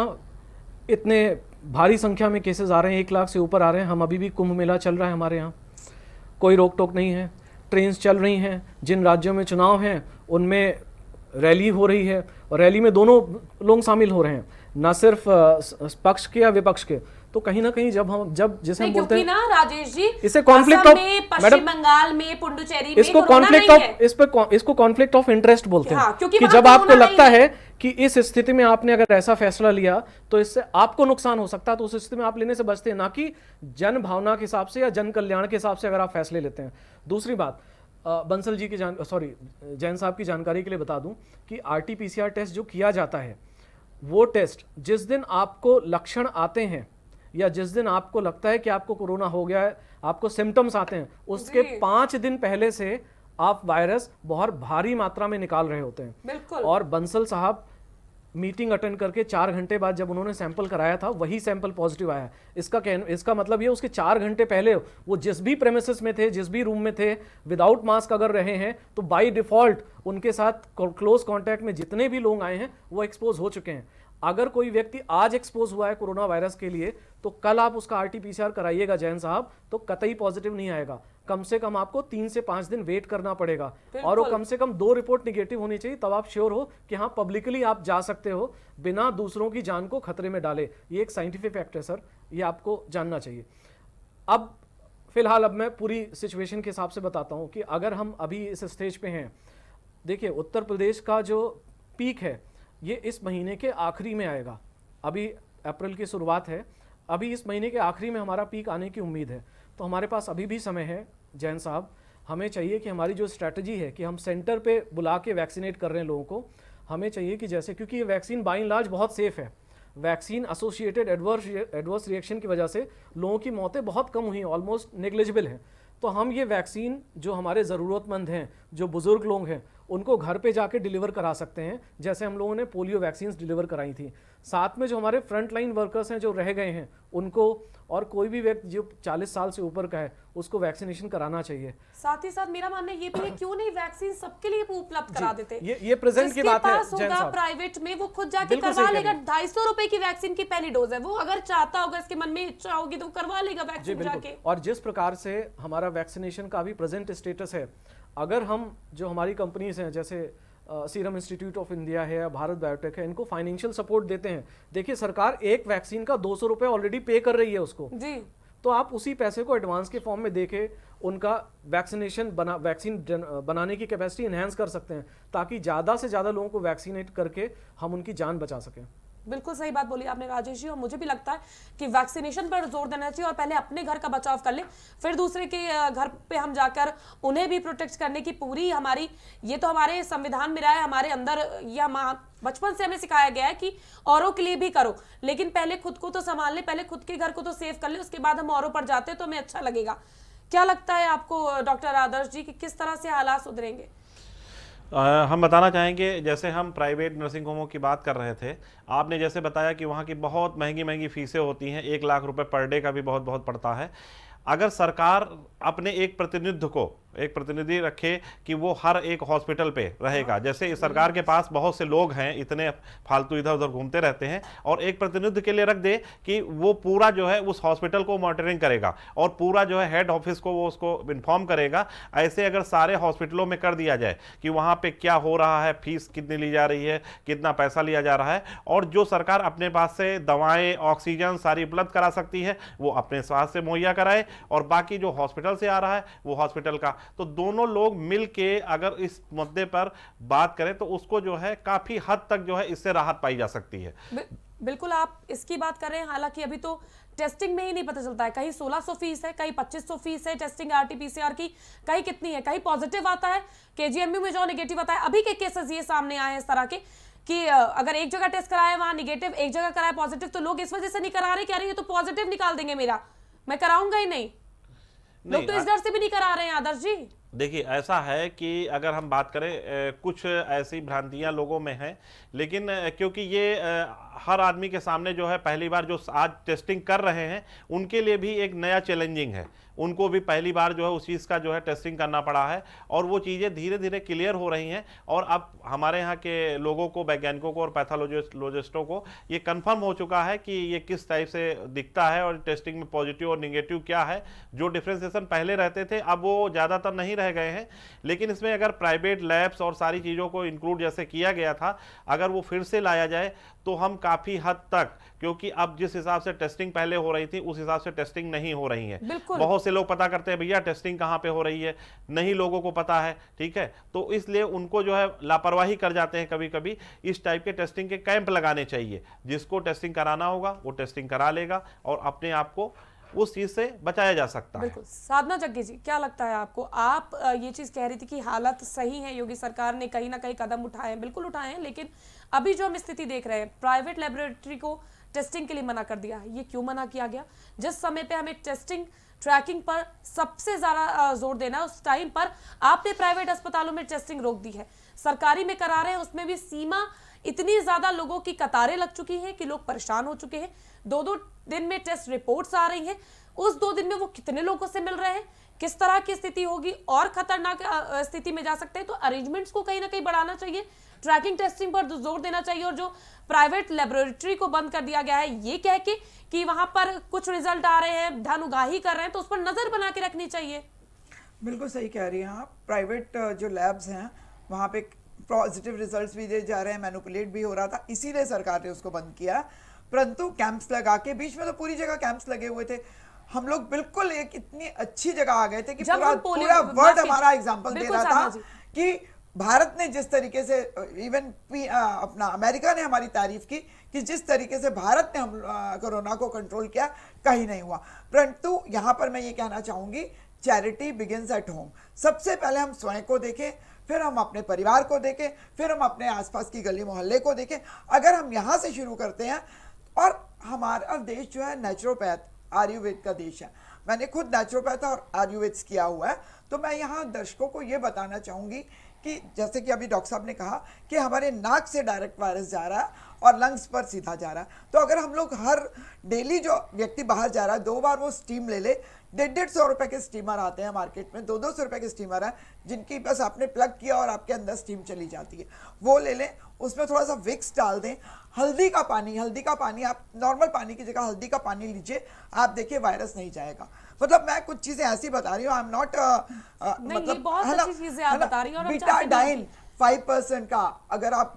[SPEAKER 5] इतने भारी संख्या में केसेस आ रहे हैं, 1 लाख से ऊपर आ रहे हैं। हम अभी भी कुंभ मेला चल रहा है हमारे यहाँ, कोई रोक टोक नहीं है। ट्रेन्स चल रही हैं, जिन राज्यों में चुनाव हैं उनमें रैली हो रही है, और रैली में दोनों लोग शामिल हो रहे हैं, ना सिर्फ पक्ष के या विपक्ष के। तो कहीं ना कहीं जब जिसे हम बोलते हैं
[SPEAKER 1] ना राजेश जी,
[SPEAKER 5] इसे कॉन्फ्लिक्ट ऑफ,
[SPEAKER 1] पश्चिम बंगाल में, पुडुचेरी में
[SPEAKER 5] इसको कॉन्फ्लिक्ट ऑफ, इसको कॉन्फ्लिक्ट ऑफ इंटरेस्ट बोलते हैं। कि जब आपको लगता है कि इस स्थिति में आपने अगर ऐसा फैसला लिया तो इससे आपको नुकसान हो सकता है, तो उस स्थिति में आप लेने से बचते हैं, ना कि जन भावना के हिसाब से या जन कल्याण के हिसाब से अगर आप फैसले लेते हैं। दूसरी बात, बंसल जी की जैन साहब की जानकारी के लिए बता दूं कि RT-PCR टेस्ट जो किया जाता है, वो टेस्ट जिस दिन आपको लक्षण आते हैं या जिस दिन आपको लगता है कि आपको कोरोना हो गया है, आपको सिम्टम्स आते हैं, उसके 5 दिन पहले से आप वायरस बहुत भारी मात्रा में निकाल रहे होते हैं।
[SPEAKER 1] बिल्कुल।
[SPEAKER 5] और बंसल साहब मीटिंग अटेंड करके 4 घंटे बाद जब उन्होंने सैंपल कराया था, वही सैंपल पॉजिटिव आया। इसका मतलब ये उसके 4 घंटे पहले वो जिस भी प्रेमिसेस में थे, जिस भी रूम में थे, विदाउट मास्क अगर रहे हैं तो बाय डिफॉल्ट उनके साथ क्लोज कांटेक्ट में जितने भी लोग आए हैं वो एक्सपोज हो चुके हैं। अगर कोई व्यक्ति आज एक्सपोज हुआ है कोरोना वायरस के लिए, तो कल आप उसका आरटी-पीसीआर कराइएगा जैन साहब, तो कतई पॉजिटिव नहीं आएगा। कम से कम आपको 3 से 5 दिन वेट करना पड़ेगा और वो कम से कम 2 रिपोर्ट निगेटिव होनी चाहिए, तब आप श्योर हो कि हाँ पब्लिकली आप जा सकते हो बिना दूसरों की जान को खतरे में डाले। ये एक साइंटिफिक फैक्ट है सर, ये आपको जानना चाहिए। अब फिलहाल अब मैं पूरी सिचुएशन के हिसाब से बताता हूँ कि अगर हम अभी इस स्टेज पे हैं, देखिए उत्तर प्रदेश का जो पीक है ये इस महीने के आखिरी में आएगा। अभी अप्रैल की शुरुआत है, अभी इस महीने के आखिरी में हमारा पीक आने की उम्मीद है। तो हमारे पास अभी भी समय है जैन साहब। हमें चाहिए कि हमारी जो स्ट्रैटेजी है कि हम सेंटर पे बुला के वैक्सीनेट कर रहे हैं लोगों को, हमें चाहिए कि जैसे, क्योंकि ये वैक्सीन बाय एंड लार्ज बहुत सेफ है, वैक्सीन एसोसिएटेड एडवर्स रिएक्शन की वजह से लोगों की मौतें बहुत कम हुई, ऑलमोस्ट नेग्लिजिबल हैं। तो हम ये वैक्सीन जो हमारे ज़रूरतमंद हैं, जो बुज़ुर्ग लोग हैं, उनको घर पे जाके डिलीवर करा सकते हैं, जैसे हम लोगों ने पोलियो वैक्सीन्स डिलीवर कराई थी। साथ में जो हमारे फ्रंट लाइन वर्कर्स हैं जो रह गए हैं उनको, और कोई भी व्यक्ति जो 40 साल से ऊपर का है उसको वैक्सीनेशन कराना चाहिए।
[SPEAKER 1] साथ ही साथ मेरा मानना ये भी है, क्यों नहीं वैक्सीन सबके लिए उपलब्ध करा देते।
[SPEAKER 5] ये प्रेजेंट की बात है जैन साहब।
[SPEAKER 1] प्राइवेट में वो खुद जाके करवा लेगा। 250 रुपए की वैक्सीन की पहली डोज है, वो अगर चाहता होगा, इसके मन में इच्छा होगी तो करवा लेगा वैक्सीन जाके।
[SPEAKER 5] और जिस प्रकार से हमारा वैक्सीनेशन का भी प्रेजेंट स्टेटस है, अगर हम जो हमारी कंपनीज हैं जैसे सीरम इंस्टीट्यूट ऑफ इंडिया है या भारत बायोटेक है, इनको फाइनेंशियल सपोर्ट देते हैं। देखिए सरकार एक वैक्सीन का 200 रुपए ऑलरेडी पे कर रही है उसको
[SPEAKER 1] जी,
[SPEAKER 5] तो आप उसी पैसे को एडवांस के फॉर्म में देके उनका वैक्सीन बनाने की कैपेसिटी इन्हेंस कर सकते हैं, ताकि ज़्यादा से ज़्यादा लोगों को वैक्सीनेट करके हम उनकी जान बचा सकें।
[SPEAKER 1] बिल्कुल सही बात बोली आपने राजेश जी, और मुझे भी लगता है कि वैक्सीनेशन पर जोर देना चाहिए और पहले अपने घर का बचाव कर ले, फिर दूसरे के घर पे हम जाकर उन्हें भी प्रोटेक्ट करने की पूरी हमारी, ये तो हमारे संविधान में रहा है, हमारे अंदर यह बचपन से हमें सिखाया गया है कि औरों के लिए भी करो, लेकिन पहले खुद को तो संभाल ले, पहले खुद के घर को तो सेव कर ले, उसके बाद हम औरों पर जाते हैं तो हमें अच्छा लगेगा। क्या लगता है आपको डॉक्टर आदर्श जी कि किस तरह से हालात सुधरेंगे?
[SPEAKER 4] हम बताना चाहेंगे, जैसे हम प्राइवेट नर्सिंग होमों की बात कर रहे थे, आपने जैसे बताया कि वहाँ की बहुत महंगी महंगी फीसें होती हैं, 1 लाख रुपए पर डे का भी बहुत बहुत पड़ता है। अगर सरकार अपने एक प्रतिनिधि रखे कि वो हर एक हॉस्पिटल पे रहेगा, जैसे सरकार के पास बहुत से लोग हैं, इतने फालतू इधर उधर घूमते रहते हैं, और एक प्रतिनिधि के लिए रख दे कि वो पूरा जो है उस हॉस्पिटल को मॉनिटरिंग करेगा और पूरा जो है हेड ऑफिस को वो उसको इन्फॉर्म करेगा। ऐसे अगर सारे हॉस्पिटलों में कर दिया जाए कि वहाँ पे क्या हो रहा है, फीस कितनी ली जा रही है, कितना पैसा लिया जा रहा है, और जो सरकार अपने पास से दवाएं, ऑक्सीजन सारी उपलब्ध करा सकती है वो अपने स्वास्थ्य से मुहैया कराए, और बाकी जो हॉस्पिटल से आ रहा है वो हॉस्पिटल का, तो दोनों लोग मिलके अगर इस मुद्दे पर बात करें तो उसको जो है काफी हद तक जो है इससे राहत पाई जा सकती है।
[SPEAKER 1] बिल्कुल आप इसकी बात कर रहे हैं, हालांकि अभी तो टेस्टिंग में ही नहीं पता चलता है, कहीं 1600 फीस है, कहीं 2500 फीस है टेस्टिंग आरटी-पीसीआर की, कहीं कितनी है, कहीं पॉजिटिव आता है, केजीएमयू में जो नेगेटिव आता है। अभी के केसेस ये सामने आए हैं इस तरह के कि अगर एक जगह टेस्ट कराया वहां नेगेटिव, एक जगह कराया पॉजिटिव, तो लोग इस वजह से नहीं करा रहे कि अरे ये तो पॉजिटिव निकाल देंगे मेरा, मैं कराऊंगा ही नहीं। लोग तो इस डर से भी नहीं करा रहे हैं आदर्श जी।
[SPEAKER 4] देखिए ऐसा है कि अगर हम बात करें, कुछ ऐसी भ्रांतियां लोगों में हैं, लेकिन क्योंकि ये हर आदमी के सामने जो है पहली बार जो आज टेस्टिंग कर रहे हैं उनके लिए भी एक नया चैलेंजिंग है, उनको भी पहली बार जो है उस चीज़ का जो है टेस्टिंग करना पड़ा है, और वो चीज़ें धीरे धीरे क्लियर हो रही हैं, और अब हमारे यहाँ के लोगों को, वैज्ञानिकों को और पैथोलॉजिस्टों को ये कंफर्म हो चुका है कि ये किस टाइप से दिखता है और टेस्टिंग में पॉजिटिव और निगेटिव क्या है। जो डिफ्रेंसिएशन पहले रहते थे अब वो ज़्यादातर नहीं रह गए हैं, लेकिन इसमें अगर प्राइवेट लैब्स और सारी चीज़ों को इंक्लूड जैसे किया गया था, अगर वो फिर से लाया जाए तो हम काफ़ी हद तक, क्योंकि अब जिस हिसाब से टेस्टिंग पहले हो रही थी उस हिसाब से टेस्टिंग नहीं हो रही है। बहुत से लोग पता करते हैं भैया टेस्टिंग कहाँ पे हो रही है, नहीं लोगों को पता है, ठीक है, तो इसलिए उनको जो है लापरवाही कर जाते हैं कभी कभी। इस टाइप के टेस्टिंग के कैंप लगाने चाहिए, जिसको टेस्टिंग कराना होगा वो टेस्टिंग करा लेगा और अपने आप को उस चीज से बचाया जा सकता है।
[SPEAKER 1] बिल्कुल। साधना जग्गी जी, क्या लगता है आपको? आप ये चीज कह रही थी कि हालत सही है, योगी सरकार ने कहीं ना कहीं कदम उठाए हैं, बिल्कुल उठाए हैं, लेकिन अभी जो हम स्थिति देख रहे हैं, प्राइवेट लेबोरेटरी को टेस्टिंग के लिए मना कर दिया है। ये क्यों मना किया गया? जिस समय पे हमें टेस्टिंग ट्रैकिंग पर सबसे ज्यादा जोर देना है, उस टाइम पर आपने प्राइवेट अस्पतालों में टेस्टिंग रोक दी है। सरकारी में करा रहे हैं, उसमें भी सीमा इतनी ज्यादा लोगों की कतारें लग चुकी हैं कि लोग परेशान हो चुके हैं। 2-2 दिन में टेस्ट रिपोर्ट्स आ रही हैं, उस 2 दिन में वो कितने लोगों से मिल रहे हैं, किस तरह की स्थिति होगी, और खतरनाक स्थिति में जा सकते हैं। तो अरेंजमेंट्स को कहीं ना कहीं बढ़ाना चाहिए, ट्रैकिंग टेस्टिंग पर जोर देना चाहिए। और जो प्राइवेट लेबोरेटरी को बंद कर दिया गया है ये कह के कि वहां पर कुछ रिजल्ट आ रहे हैं, धन उगाही कर रहे हैं, तो उस पर नजर बना के रखनी चाहिए।
[SPEAKER 6] बिल्कुल सही कह रही हैं आप। प्राइवेट जो लैब्स हैं वहाँ पे पॉजिटिव रिजल्ट्स भी दे जा रहे हैं, मैनिपुलेट भी हो रहा था, इसीलिए सरकार ने उसको बंद किया। परंतु कैंप्स लगा के, बीच में तो पूरी जगह कैंप्स लगे हुए थे, हम लोग बिल्कुल एक इतनी अच्छी जगह आ गए थे कि पूरा वर्ल्ड हमारा एग्जाम्पल दे रहा था कि भारत ने जिस तरीके से, इवन अपना अमेरिका ने हमारी तारीफ की कि जिस तरीके से भारत ने कोरोना को कंट्रोल किया, कहीं नहीं हुआ। परंतु यहाँ पर मैं ये कहना चाहूंगी, चैरिटी बिगिंस एट होम। सबसे पहले हम स्वयं को देखें, फिर हम अपने परिवार को देखें, फिर हम अपने आसपास की गली मोहल्ले को देखें। अगर हम यहाँ से शुरू करते हैं, और हमारा देश जो है नेचुरोपैथ आयुर्वेद का देश है, मैंने खुद नेचुरोपैथ और आयुर्वेद किया हुआ है, तो मैं यहाँ दर्शकों को ये बताना चाहूँगी कि जैसे कि अभी डॉक्टर साहब ने कहा कि हमारे नाक से डायरेक्ट वायरस जा रहा है और लंग्स पर सीधा जा रहा है। तो अगर हम लोग हर डेली जो व्यक्ति बाहर जा रहा है 2 बार वो स्टीम ले ले, 150-150 रुपए के स्टीमर आते हैं मार्केट में, 200-200 रुपए के स्टीमर है जिनकी बस आपने प्लग किया और आपके अंदर स्टीम चली जाती है, वो ले लें। उसमें थोड़ा सा विक्स डाल दें, हल्दी का पानी आप नॉर्मल पानी की जगह हल्दी का पानी लीजिए, आप देखिए वायरस नहीं जाएगा। मतलब मैं कुछ चीजें ऐसी बता रही हूँ, आई एम नॉट मतलब
[SPEAKER 1] बहुत अच्छी चीजें आप बता रही हैं। और
[SPEAKER 6] बीटाडाइन 5% का अगर आप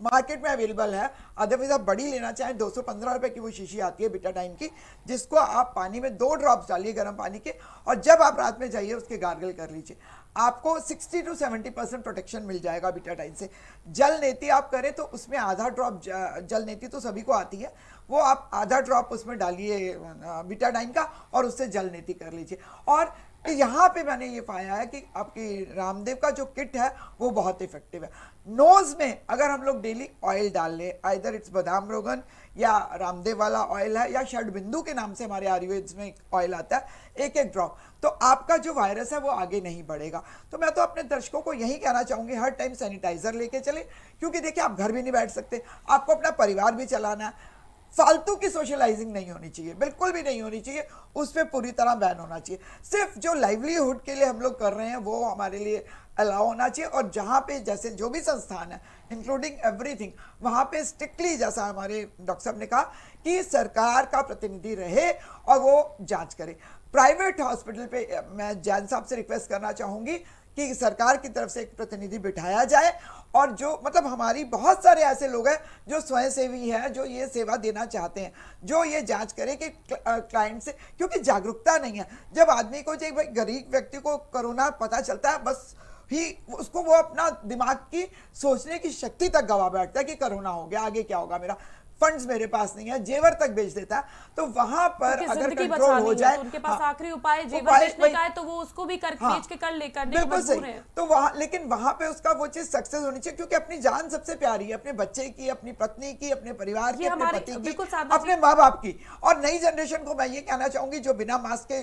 [SPEAKER 6] मार्केट में अवेलेबल है, अदरवाइज आप बड़ी लेना चाहें 215 रुपए की वो शीशी आती है बीटाडाइन की, जिसको आप पानी में 2 ड्रॉप्स डालिए गर्म पानी के, और जब आप रात में जाइए उसके गार्गल कर लीजिए, आपको 60 to 70% प्रोटेक्शन मिल जाएगा बीटाडाइन से। जल नेती आप करें तो उसमें आधा ड्रॉप, जल नेती तो सभी को आती है, वो आप आधा ड्रॉप उसमें डालिए बीटाडाइन का और उससे जल नेती कर लीजिए। और यहाँ पे मैंने ये पाया है कि आपकी रामदेव का जो किट है वो बहुत इफेक्टिव है। नोज में अगर हम लोग डेली ऑयल डाल लें, आइदर इट्स बादाम रोगन या रामदेव वाला ऑयल है या षडबिंदु के नाम से हमारे आयुर्वेद में ऑयल आता है, 1-1 ड्रॉप, तो आपका जो वायरस है वो आगे नहीं बढ़ेगा। तो मैं तो अपने दर्शकों को यही कहना चाहूंगी, हर टाइम सैनिटाइजर लेके चले, क्योंकि देखिए आप घर भी नहीं बैठ सकते, आपको अपना परिवार भी चलाना है। फालतू की सोशलाइजिंग नहीं होनी चाहिए, बिल्कुल भी नहीं होनी चाहिए, उस पर पूरी तरह बैन होना चाहिए। सिर्फ जो लाइवलीहुड के लिए हम लोग कर रहे हैं वो हमारे लिए अलाउ होना चाहिए। और जहाँ पे जैसे जो भी संस्थान है इंक्लूडिंग एवरीथिंग, वहाँ पे स्ट्रिक्टली जैसा हमारे डॉक्टर साहब ने कहा कि सरकार का प्रतिनिधि रहे और वो जांच करे। प्राइवेट हॉस्पिटल पे मैं जैन साहब से रिक्वेस्ट करना चाहूँगी कि सरकार की तरफ से एक प्रतिनिधि बिठाया जाए, और जो मतलब हमारी बहुत सारे ऐसे लोग हैं जो स्वयंसेवी हैं, जो ये सेवा देना चाहते हैं, जो ये जांच करें कि क्लाइंट से, क्योंकि जागरूकता नहीं है। जब आदमी को, जो गरीब व्यक्ति को कोरोना पता चलता है, बस ही उसको वो अपना दिमाग की सोचने की शक्ति तक गवा बैठता है कि कोरोना हो गया, आगे क्या होगा मेरा, फंड्स मेरे पास नहीं है, जेवर तक बेच देता है। तो वहां पर अगर कंट्रोल हो जाए,
[SPEAKER 1] तो उनके पास आखिरी उपाय जेवर बेचने का है, तो वो उसको भी बेच के कर लेकर
[SPEAKER 6] बिल्कुल सही। तो वहां, लेकिन वहां पे उसका वो चीज सक्सेस होनी चाहिए, क्योंकि अपनी जान सबसे प्यारी है, अपने बच्चे की, अपनी पत्नी की, अपने परिवार की, अपने पति की, अपने माँ बाप की। और नई जनरेशन को मैं ये कहना चाहूंगी, जो बिना मास्क के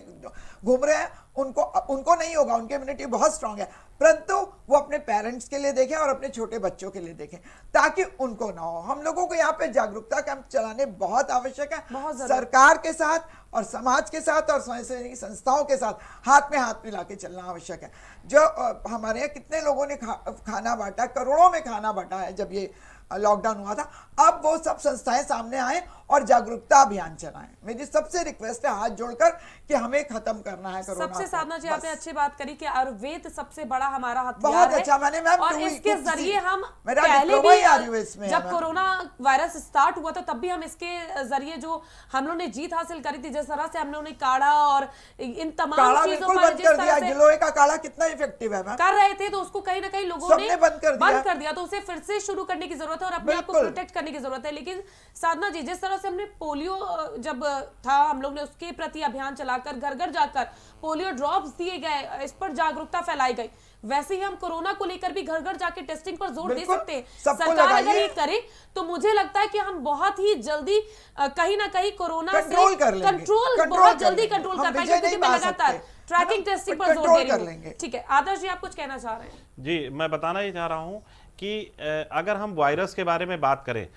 [SPEAKER 6] घूम रहे हैं उनको नहीं होगा, उनकी इम्यूनिटी बहुत स्ट्रांग है, परंतु वो अपने पेरेंट्स के लिए देखें और अपने छोटे बच्चों के लिए देखें ताकि उनको ना हो। हम लोगों को यहाँ पे जागरूकता कैंप चलाने बहुत आवश्यक है, सरकार के साथ और समाज के साथ और स्वयंसेवी संस्थाओं के साथ हाथ में हाथ मिला के चलना आवश्यक है। जो हमारे यहाँ कितने लोगों ने खाना बांटा, करोड़ों में खाना बांटा है जब ये लॉकडाउन हुआ था, अब वो सब संस्थाएं सामने आए और जागरूकता अभियान चलाएं। मेरी सबसे रिक्वेस्ट है हाथ जोड़कर कि हमें खत्म करना है कोरोना।
[SPEAKER 1] सबसे साधना जी, आपने अच्छी बात करी कि आयुर्वेद सबसे बड़ा हमारा हथियार
[SPEAKER 6] बहुत अच्छा, मैंने मैम
[SPEAKER 1] और इसके जरिए हम
[SPEAKER 6] मेरा
[SPEAKER 1] पहले
[SPEAKER 6] भी
[SPEAKER 1] जब कोरोना वायरस स्टार्ट हुआ था तब भी हम इसके जरिए जो हम लोगों ने जीत हासिल करी थी, जिस तरह से हम लोगों ने काढ़ा और इन तमाम चीजों पर जिस तरह से
[SPEAKER 6] गिलोय का काढ़ा कितना इफेक्टिव है
[SPEAKER 1] कर रहे थे, तो उसको कहीं ना कहीं लोगों ने बंद कर दिया। तो उसे फिर से शुरू करने की जरूरत है और अपने आप को प्रोटेक्ट करने की जरूरत है। लेकिन साधना जी, जिस तरह से हमने पोलियो जब था, हम लोग ने उसके प्रति अभियान चलाकर घर घर जाकर पोलियो ड्रॉप्स दिए गए, इस पर जागरूकता फैलाई गई, वैसे ही हम कोरोना को लेकर भी घर घर जाके टेस्टिंग पर जोर दे
[SPEAKER 6] बिल्कुल,
[SPEAKER 1] सकते हैं।
[SPEAKER 6] सबको
[SPEAKER 1] सरकार अगर
[SPEAKER 6] लगाइए।
[SPEAKER 1] ये करे तो मुझे लगता है कि हम बहुत ही जल्दी कहीं ना कहीं कोरोना से
[SPEAKER 6] कंट्रोल कर लेंगे।
[SPEAKER 1] कंट्रोल
[SPEAKER 6] कंट्रोल
[SPEAKER 1] बहुत
[SPEAKER 6] कर
[SPEAKER 1] जल्दी
[SPEAKER 6] लेंगे।
[SPEAKER 1] कंट्रोल
[SPEAKER 6] हम
[SPEAKER 1] कर पाएंगे,
[SPEAKER 6] विजय
[SPEAKER 1] क्योंकि
[SPEAKER 6] नहीं
[SPEAKER 1] मैं
[SPEAKER 6] पा
[SPEAKER 1] लगातार
[SPEAKER 6] सकते,
[SPEAKER 1] ट्रैकिंग
[SPEAKER 6] है ना?
[SPEAKER 1] टेस्टिंग
[SPEAKER 6] बट
[SPEAKER 1] पर जोर
[SPEAKER 6] कंट्रोल
[SPEAKER 1] दे
[SPEAKER 6] कर
[SPEAKER 1] रही हूँ।
[SPEAKER 6] लेंगे।
[SPEAKER 1] ठीक है, आदर्श जी आप कुछ कहना चाह रहे हैं?
[SPEAKER 4] जी, मैं बताना ही चाह रहा हूं कि अगर हम वायरस के बारे में बात करें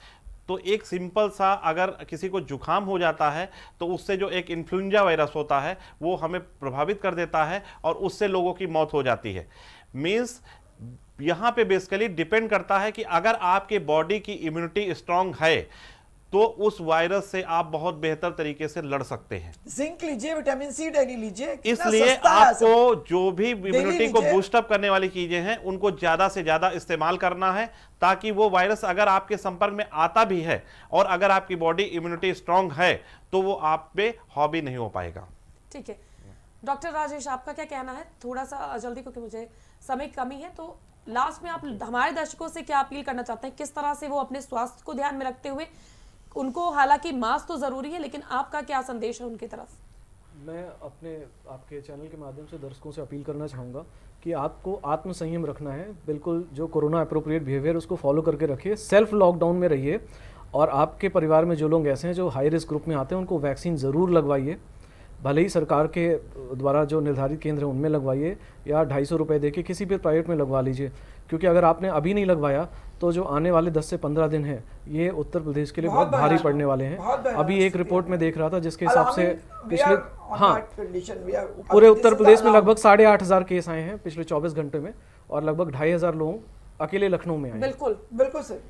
[SPEAKER 4] तो एक सिंपल सा, अगर किसी को जुकाम हो जाता है तो उससे जो एक इन्फ्लुएंजा वायरस होता है वो हमें प्रभावित कर देता है और उससे लोगों की मौत हो जाती है। मीन्स यहाँ पे बेसिकली डिपेंड करता है कि अगर आपके बॉडी की इम्यूनिटी स्ट्रांग है तो उस वायरस से आप बहुत बेहतर तरीके से लड़ सकते हैं।
[SPEAKER 6] जिंक लीजिए, विटामिन सी डेली लीजिए, कितना
[SPEAKER 4] इसलिए
[SPEAKER 6] सस्ता है सब।
[SPEAKER 4] आपको जो भी इम्यूनिटी को
[SPEAKER 6] लीजिए।
[SPEAKER 4] बूस्ट अप करने वाली चीजें हैं उनको ज्यादा से ज्यादा इस्तेमाल करना है, ताकि वो वायरस अगर आपके संपर्क में आता भी है और अगर आपकी बॉडी इम्यूनिटी स्ट्रांग है तो वो आप पे हावी नहीं हो पाएगा।
[SPEAKER 1] ठीक है, डॉक्टर राजेश आपका क्या कहना है? थोड़ा सा जल्दी, क्योंकि मुझे समय की कमी है, तो लास्ट में आप हमारे दर्शकों से क्या अपील करना चाहते हैं, किस तरह से वो अपने स्वास्थ्य को ध्यान में रखते हुए, उनको हालांकि मास्क तो जरूरी है, लेकिन आपका क्या संदेश है उनकी तरफ?
[SPEAKER 5] मैं अपने आपके चैनल के माध्यम से दर्शकों से अपील करना चाहूँगा कि आपको आत्म संयम रखना है। बिल्कुल जो कोरोना अप्रोप्रिएट बिहेवियर उसको फॉलो करके रखिए, सेल्फ लॉकडाउन में रहिए, और आपके परिवार में जो लोग ऐसे हैं जो हाई रिस्क ग्रुप में आते हैं उनको वैक्सीन ज़रूर लगवाइए। भले ही सरकार के द्वारा जो निर्धारित केंद्र हैं उनमें लगवाइए या 250 रुपये दे के किसी भी प्राइवेट में लगवा लीजिए, क्योंकि अगर आपने अभी नहीं लगवाया तो जो आने वाले 10 से 15 दिन हैं ये उत्तर प्रदेश के लिए बहुत भारी पड़ने वाले हैं। अभी एक रिपोर्ट में देख रहा था जिसके हिसाब से पिछले पूरे उत्तर प्रदेश में लगभग 8,500 केस आए हैं पिछले 24 घंटे में, और लगभग 2,500 लोग अकेले लखनऊ में आए।
[SPEAKER 1] बिल्कुल
[SPEAKER 6] बिल्कुल सर।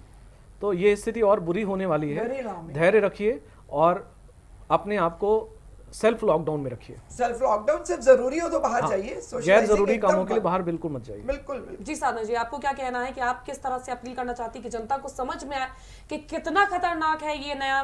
[SPEAKER 5] तो ये स्थिति और बुरी होने वाली है। धैर्य रखिए और अपने आप को सेल्फ लॉकडाउन में रखिए।
[SPEAKER 6] सेल्फ लॉकडाउन सिर्फ जरूरी हो तो बाहर जाइए,
[SPEAKER 5] गैर
[SPEAKER 6] socializing
[SPEAKER 5] जरूरी
[SPEAKER 6] एकदम
[SPEAKER 5] कामों के लिए
[SPEAKER 6] बंद।
[SPEAKER 5] बाहर बिल्कुल मत जाइए।
[SPEAKER 6] बिल्कुल बिल्कुल।
[SPEAKER 1] जी साधना जी, आपको क्या कहना है कि आप किस तरह से अपील करना चाहती है कि जनता को समझ में आए कि कितना खतरनाक है ये नया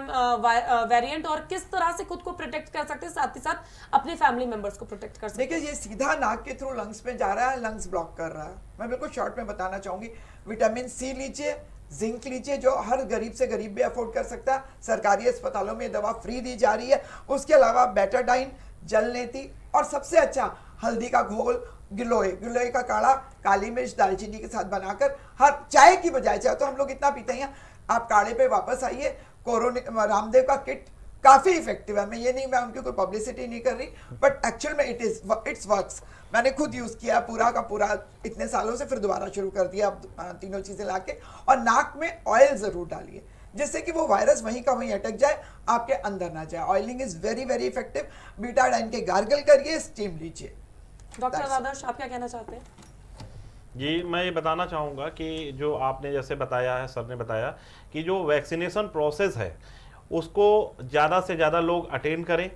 [SPEAKER 1] वेरिएंट, और किस तरह से खुद को प्रोटेक्ट कर सकते हैं, साथ ही साथ अपने फैमिली मेंबर्स को प्रोटेक्ट कर सकते हैं?
[SPEAKER 6] देखिए, ये सीधा नाक के थ्रू लंग्स में जा रहा है, लंग्स ब्लॉक कर रहा है। मैं बिल्कुल शॉर्ट में बताना चाहूंगी, विटामिन सी लीजिए, जिंक लीजिए, जो हर गरीब से गरीब भी अफोर्ड कर सकता है। सरकारी अस्पतालों में दवा फ्री दी जा रही है। उसके अलावा बेटाडाइन, जलनेती, और सबसे अच्छा हल्दी का घोल, गिलोय का काढ़ा, काली मिर्च, दालचीनी के साथ बनाकर, हर चाय की बजाय, चाय तो हम लोग इतना पीते हैं, आप काढ़े पे वापस आइए। रामदेव का किट काफी इफेक्टिव है। मैं उनकी कोई पब्लिसिटी नहीं कर रही, बट एक्चुअल में इट्स वर्क्स। मैंने खुद यूज किया पूरा का पूरा इतने सालों से, फिर दोबारा शुरू कर दिया अब तीनों चीजें लाके। और नाक में ऑयल जरूर डालिए, जिससे कि वो वायरस वहीं का वहीं अटक जाए, आपके अंदर ना जाए। Oiling is very very effective. Betadine के गार्गल करिए, स्टीम लीजिए।
[SPEAKER 1] डॉक्टर आदर्श आप क्या कहना चाहते हैं?
[SPEAKER 4] जी, मैं ये बताना चाहूँगा कि जो आपने जैसे बताया है, सर ने बताया कि जो वैक्सीनेशन प्रोसेस है उसको ज़्यादा से ज़्यादा लोग अटेंड करें।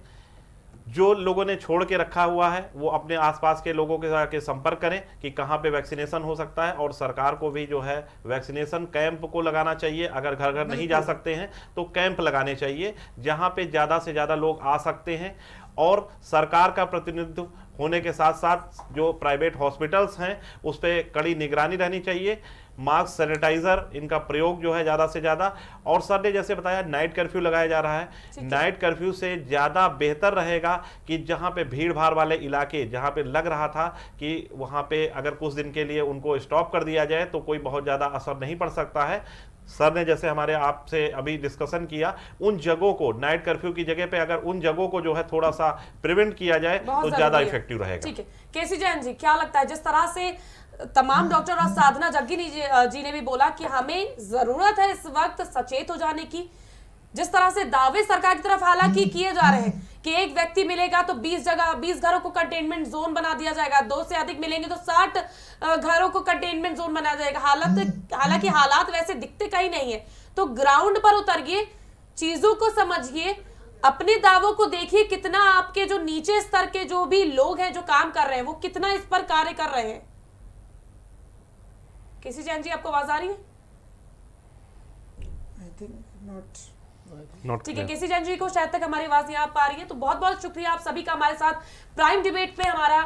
[SPEAKER 4] जो लोगों ने छोड़ के रखा हुआ है वो अपने आसपास के लोगों के साथ संपर्क करें कि कहाँ पे वैक्सीनेशन हो सकता है, और सरकार को भी जो है वैक्सीनेशन कैंप को लगाना चाहिए। अगर घर घर नहीं जा सकते हैं तो कैंप लगाने चाहिए जहाँ पे ज़्यादा से ज़्यादा लोग आ सकते हैं। और सरकार का प्रतिनिधित्व होने के साथ साथ जो प्राइवेट हॉस्पिटल्स हैं उस पर कड़ी निगरानी रहनी चाहिए। मास्क, सैनिटाइजर, इनका प्रयोग जो है ज़्यादा से ज़्यादा। और सर ने जैसे बताया नाइट कर्फ्यू लगाया जा रहा है, नाइट कर्फ्यू से ज़्यादा बेहतर रहेगा कि जहाँ पे भीड़ भाड़ वाले इलाके, जहाँ पे लग रहा था कि वहाँ पे अगर कुछ दिन के लिए उनको स्टॉप कर दिया जाए तो कोई बहुत ज़्यादा असर नहीं पड़ सकता है। सर ने जैसे हमारे आपसे अभी डिस्कशन किया, उन जगहों को नाइट कर्फ्यू की जगह पे अगर उन जगहों को जो है थोड़ा सा प्रिवेंट किया जाए तो ज़्यादा इफेक्टिव रहेगा।
[SPEAKER 1] ठीक है, केसी जैन जी क्या लगता है, जिस तरह से तमाम डॉक्टर और साधना जग्गी जी ने भी बोला कि हमें जरूरत है इस वक्त सचेत हो जाने की, जिस तरह से दावे सरकार की तरफ हालांकि किए जा रहे हैं कि एक व्यक्ति मिलेगा तो 20 घरों को कंटेनमेंट जोन बना दिया जाएगा, 2 से अधिक मिलेंगे तो 60 घरों को कंटेनमेंट जोन बनाया जाएगा। हालांकि हालात वैसे दिखते कहीं नहीं है। तो ग्राउंड पर उतरिए, चीजों को समझिए, अपने दावों को देखिए, कितना आपके जो नीचे स्तर के जो भी लोग हैं जो काम कर रहे हैं वो कितना इस पर कार्य कर रहे हैं। केसी जैन जी आपको आवाज आ रही है?
[SPEAKER 6] I think not.
[SPEAKER 4] नोट
[SPEAKER 1] ठीक है,
[SPEAKER 4] किया।
[SPEAKER 1] केसी जैन जी को शायद तक हमारी आवाज यहाँ आ रही है, तो बहुत बहुत शुक्रिया आप सभी का हमारे साथ प्राइम डिबेट पे हमारा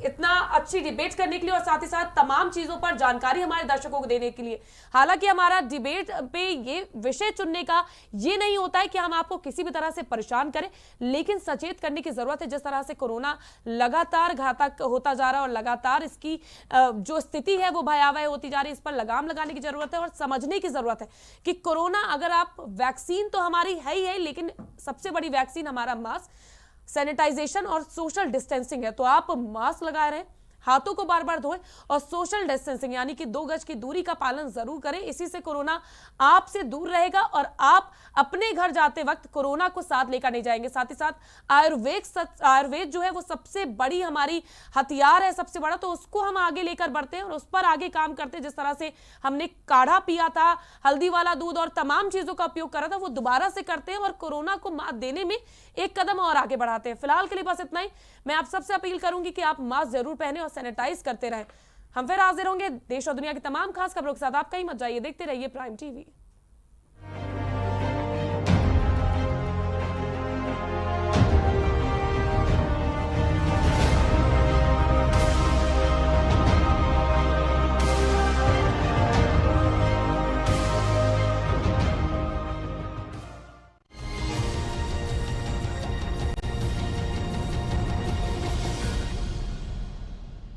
[SPEAKER 1] इतना अच्छी डिबेट करने के लिए और साथ ही साथ तमाम चीजों पर जानकारी हमारे दर्शकों को देने के लिए। हालांकि हमारा डिबेट पे ये विषय चुनने का ये नहीं होता है कि हम आपको किसी भी तरह से परेशान करें, लेकिन सचेत करने की जरूरत है। जिस तरह से कोरोना लगातार घातक होता जा रहा है और लगातार इसकी जो स्थिति है वो भयावह होती जा रही है, इस पर लगाम लगाने की जरूरत है और समझने की जरूरत है कि कोरोना, अगर आप वैक्सीन तो हमारी है ही है, लेकिन सबसे बड़ी वैक्सीन हमारा मास्क, सैनिटाइजेशन और सोशल डिस्टेंसिंग है। तो आप मास्क लगाए रहें, हाथों को बार बार धोएं और सोशल डिस्टेंसिंग यानी कि 2 गज की दूरी का पालन जरूर करें। इसी से कोरोना आपसे दूर रहेगा और आप अपने घर जाते वक्त कोरोना को साथ लेकर नहीं जाएंगे। साथ ही साथ आयुर्वेद जो है वो सबसे बड़ी हमारी हथियार है, सबसे बड़ा, तो उसको हम आगे लेकर बढ़ते हैं और उस पर आगे काम करते हैं। जिस तरह से हमने काढ़ा पिया था, हल्दी वाला दूध और तमाम चीजों का उपयोग करा था, वो दोबारा से करते हैं और कोरोना को मात देने में एक कदम और आगे बढ़ाते हैं। फिलहाल के लिए बस इतना ही। मैं आप सबसे अपील करूंगी कि आप मास्क जरूर पहने और सैनिटाइज करते रहें। हम फिर हाजिर होंगे देश और दुनिया की तमाम खास खबरों के साथ। आप कहीं मत जाइए, देखते रहिए प्राइम टीवी।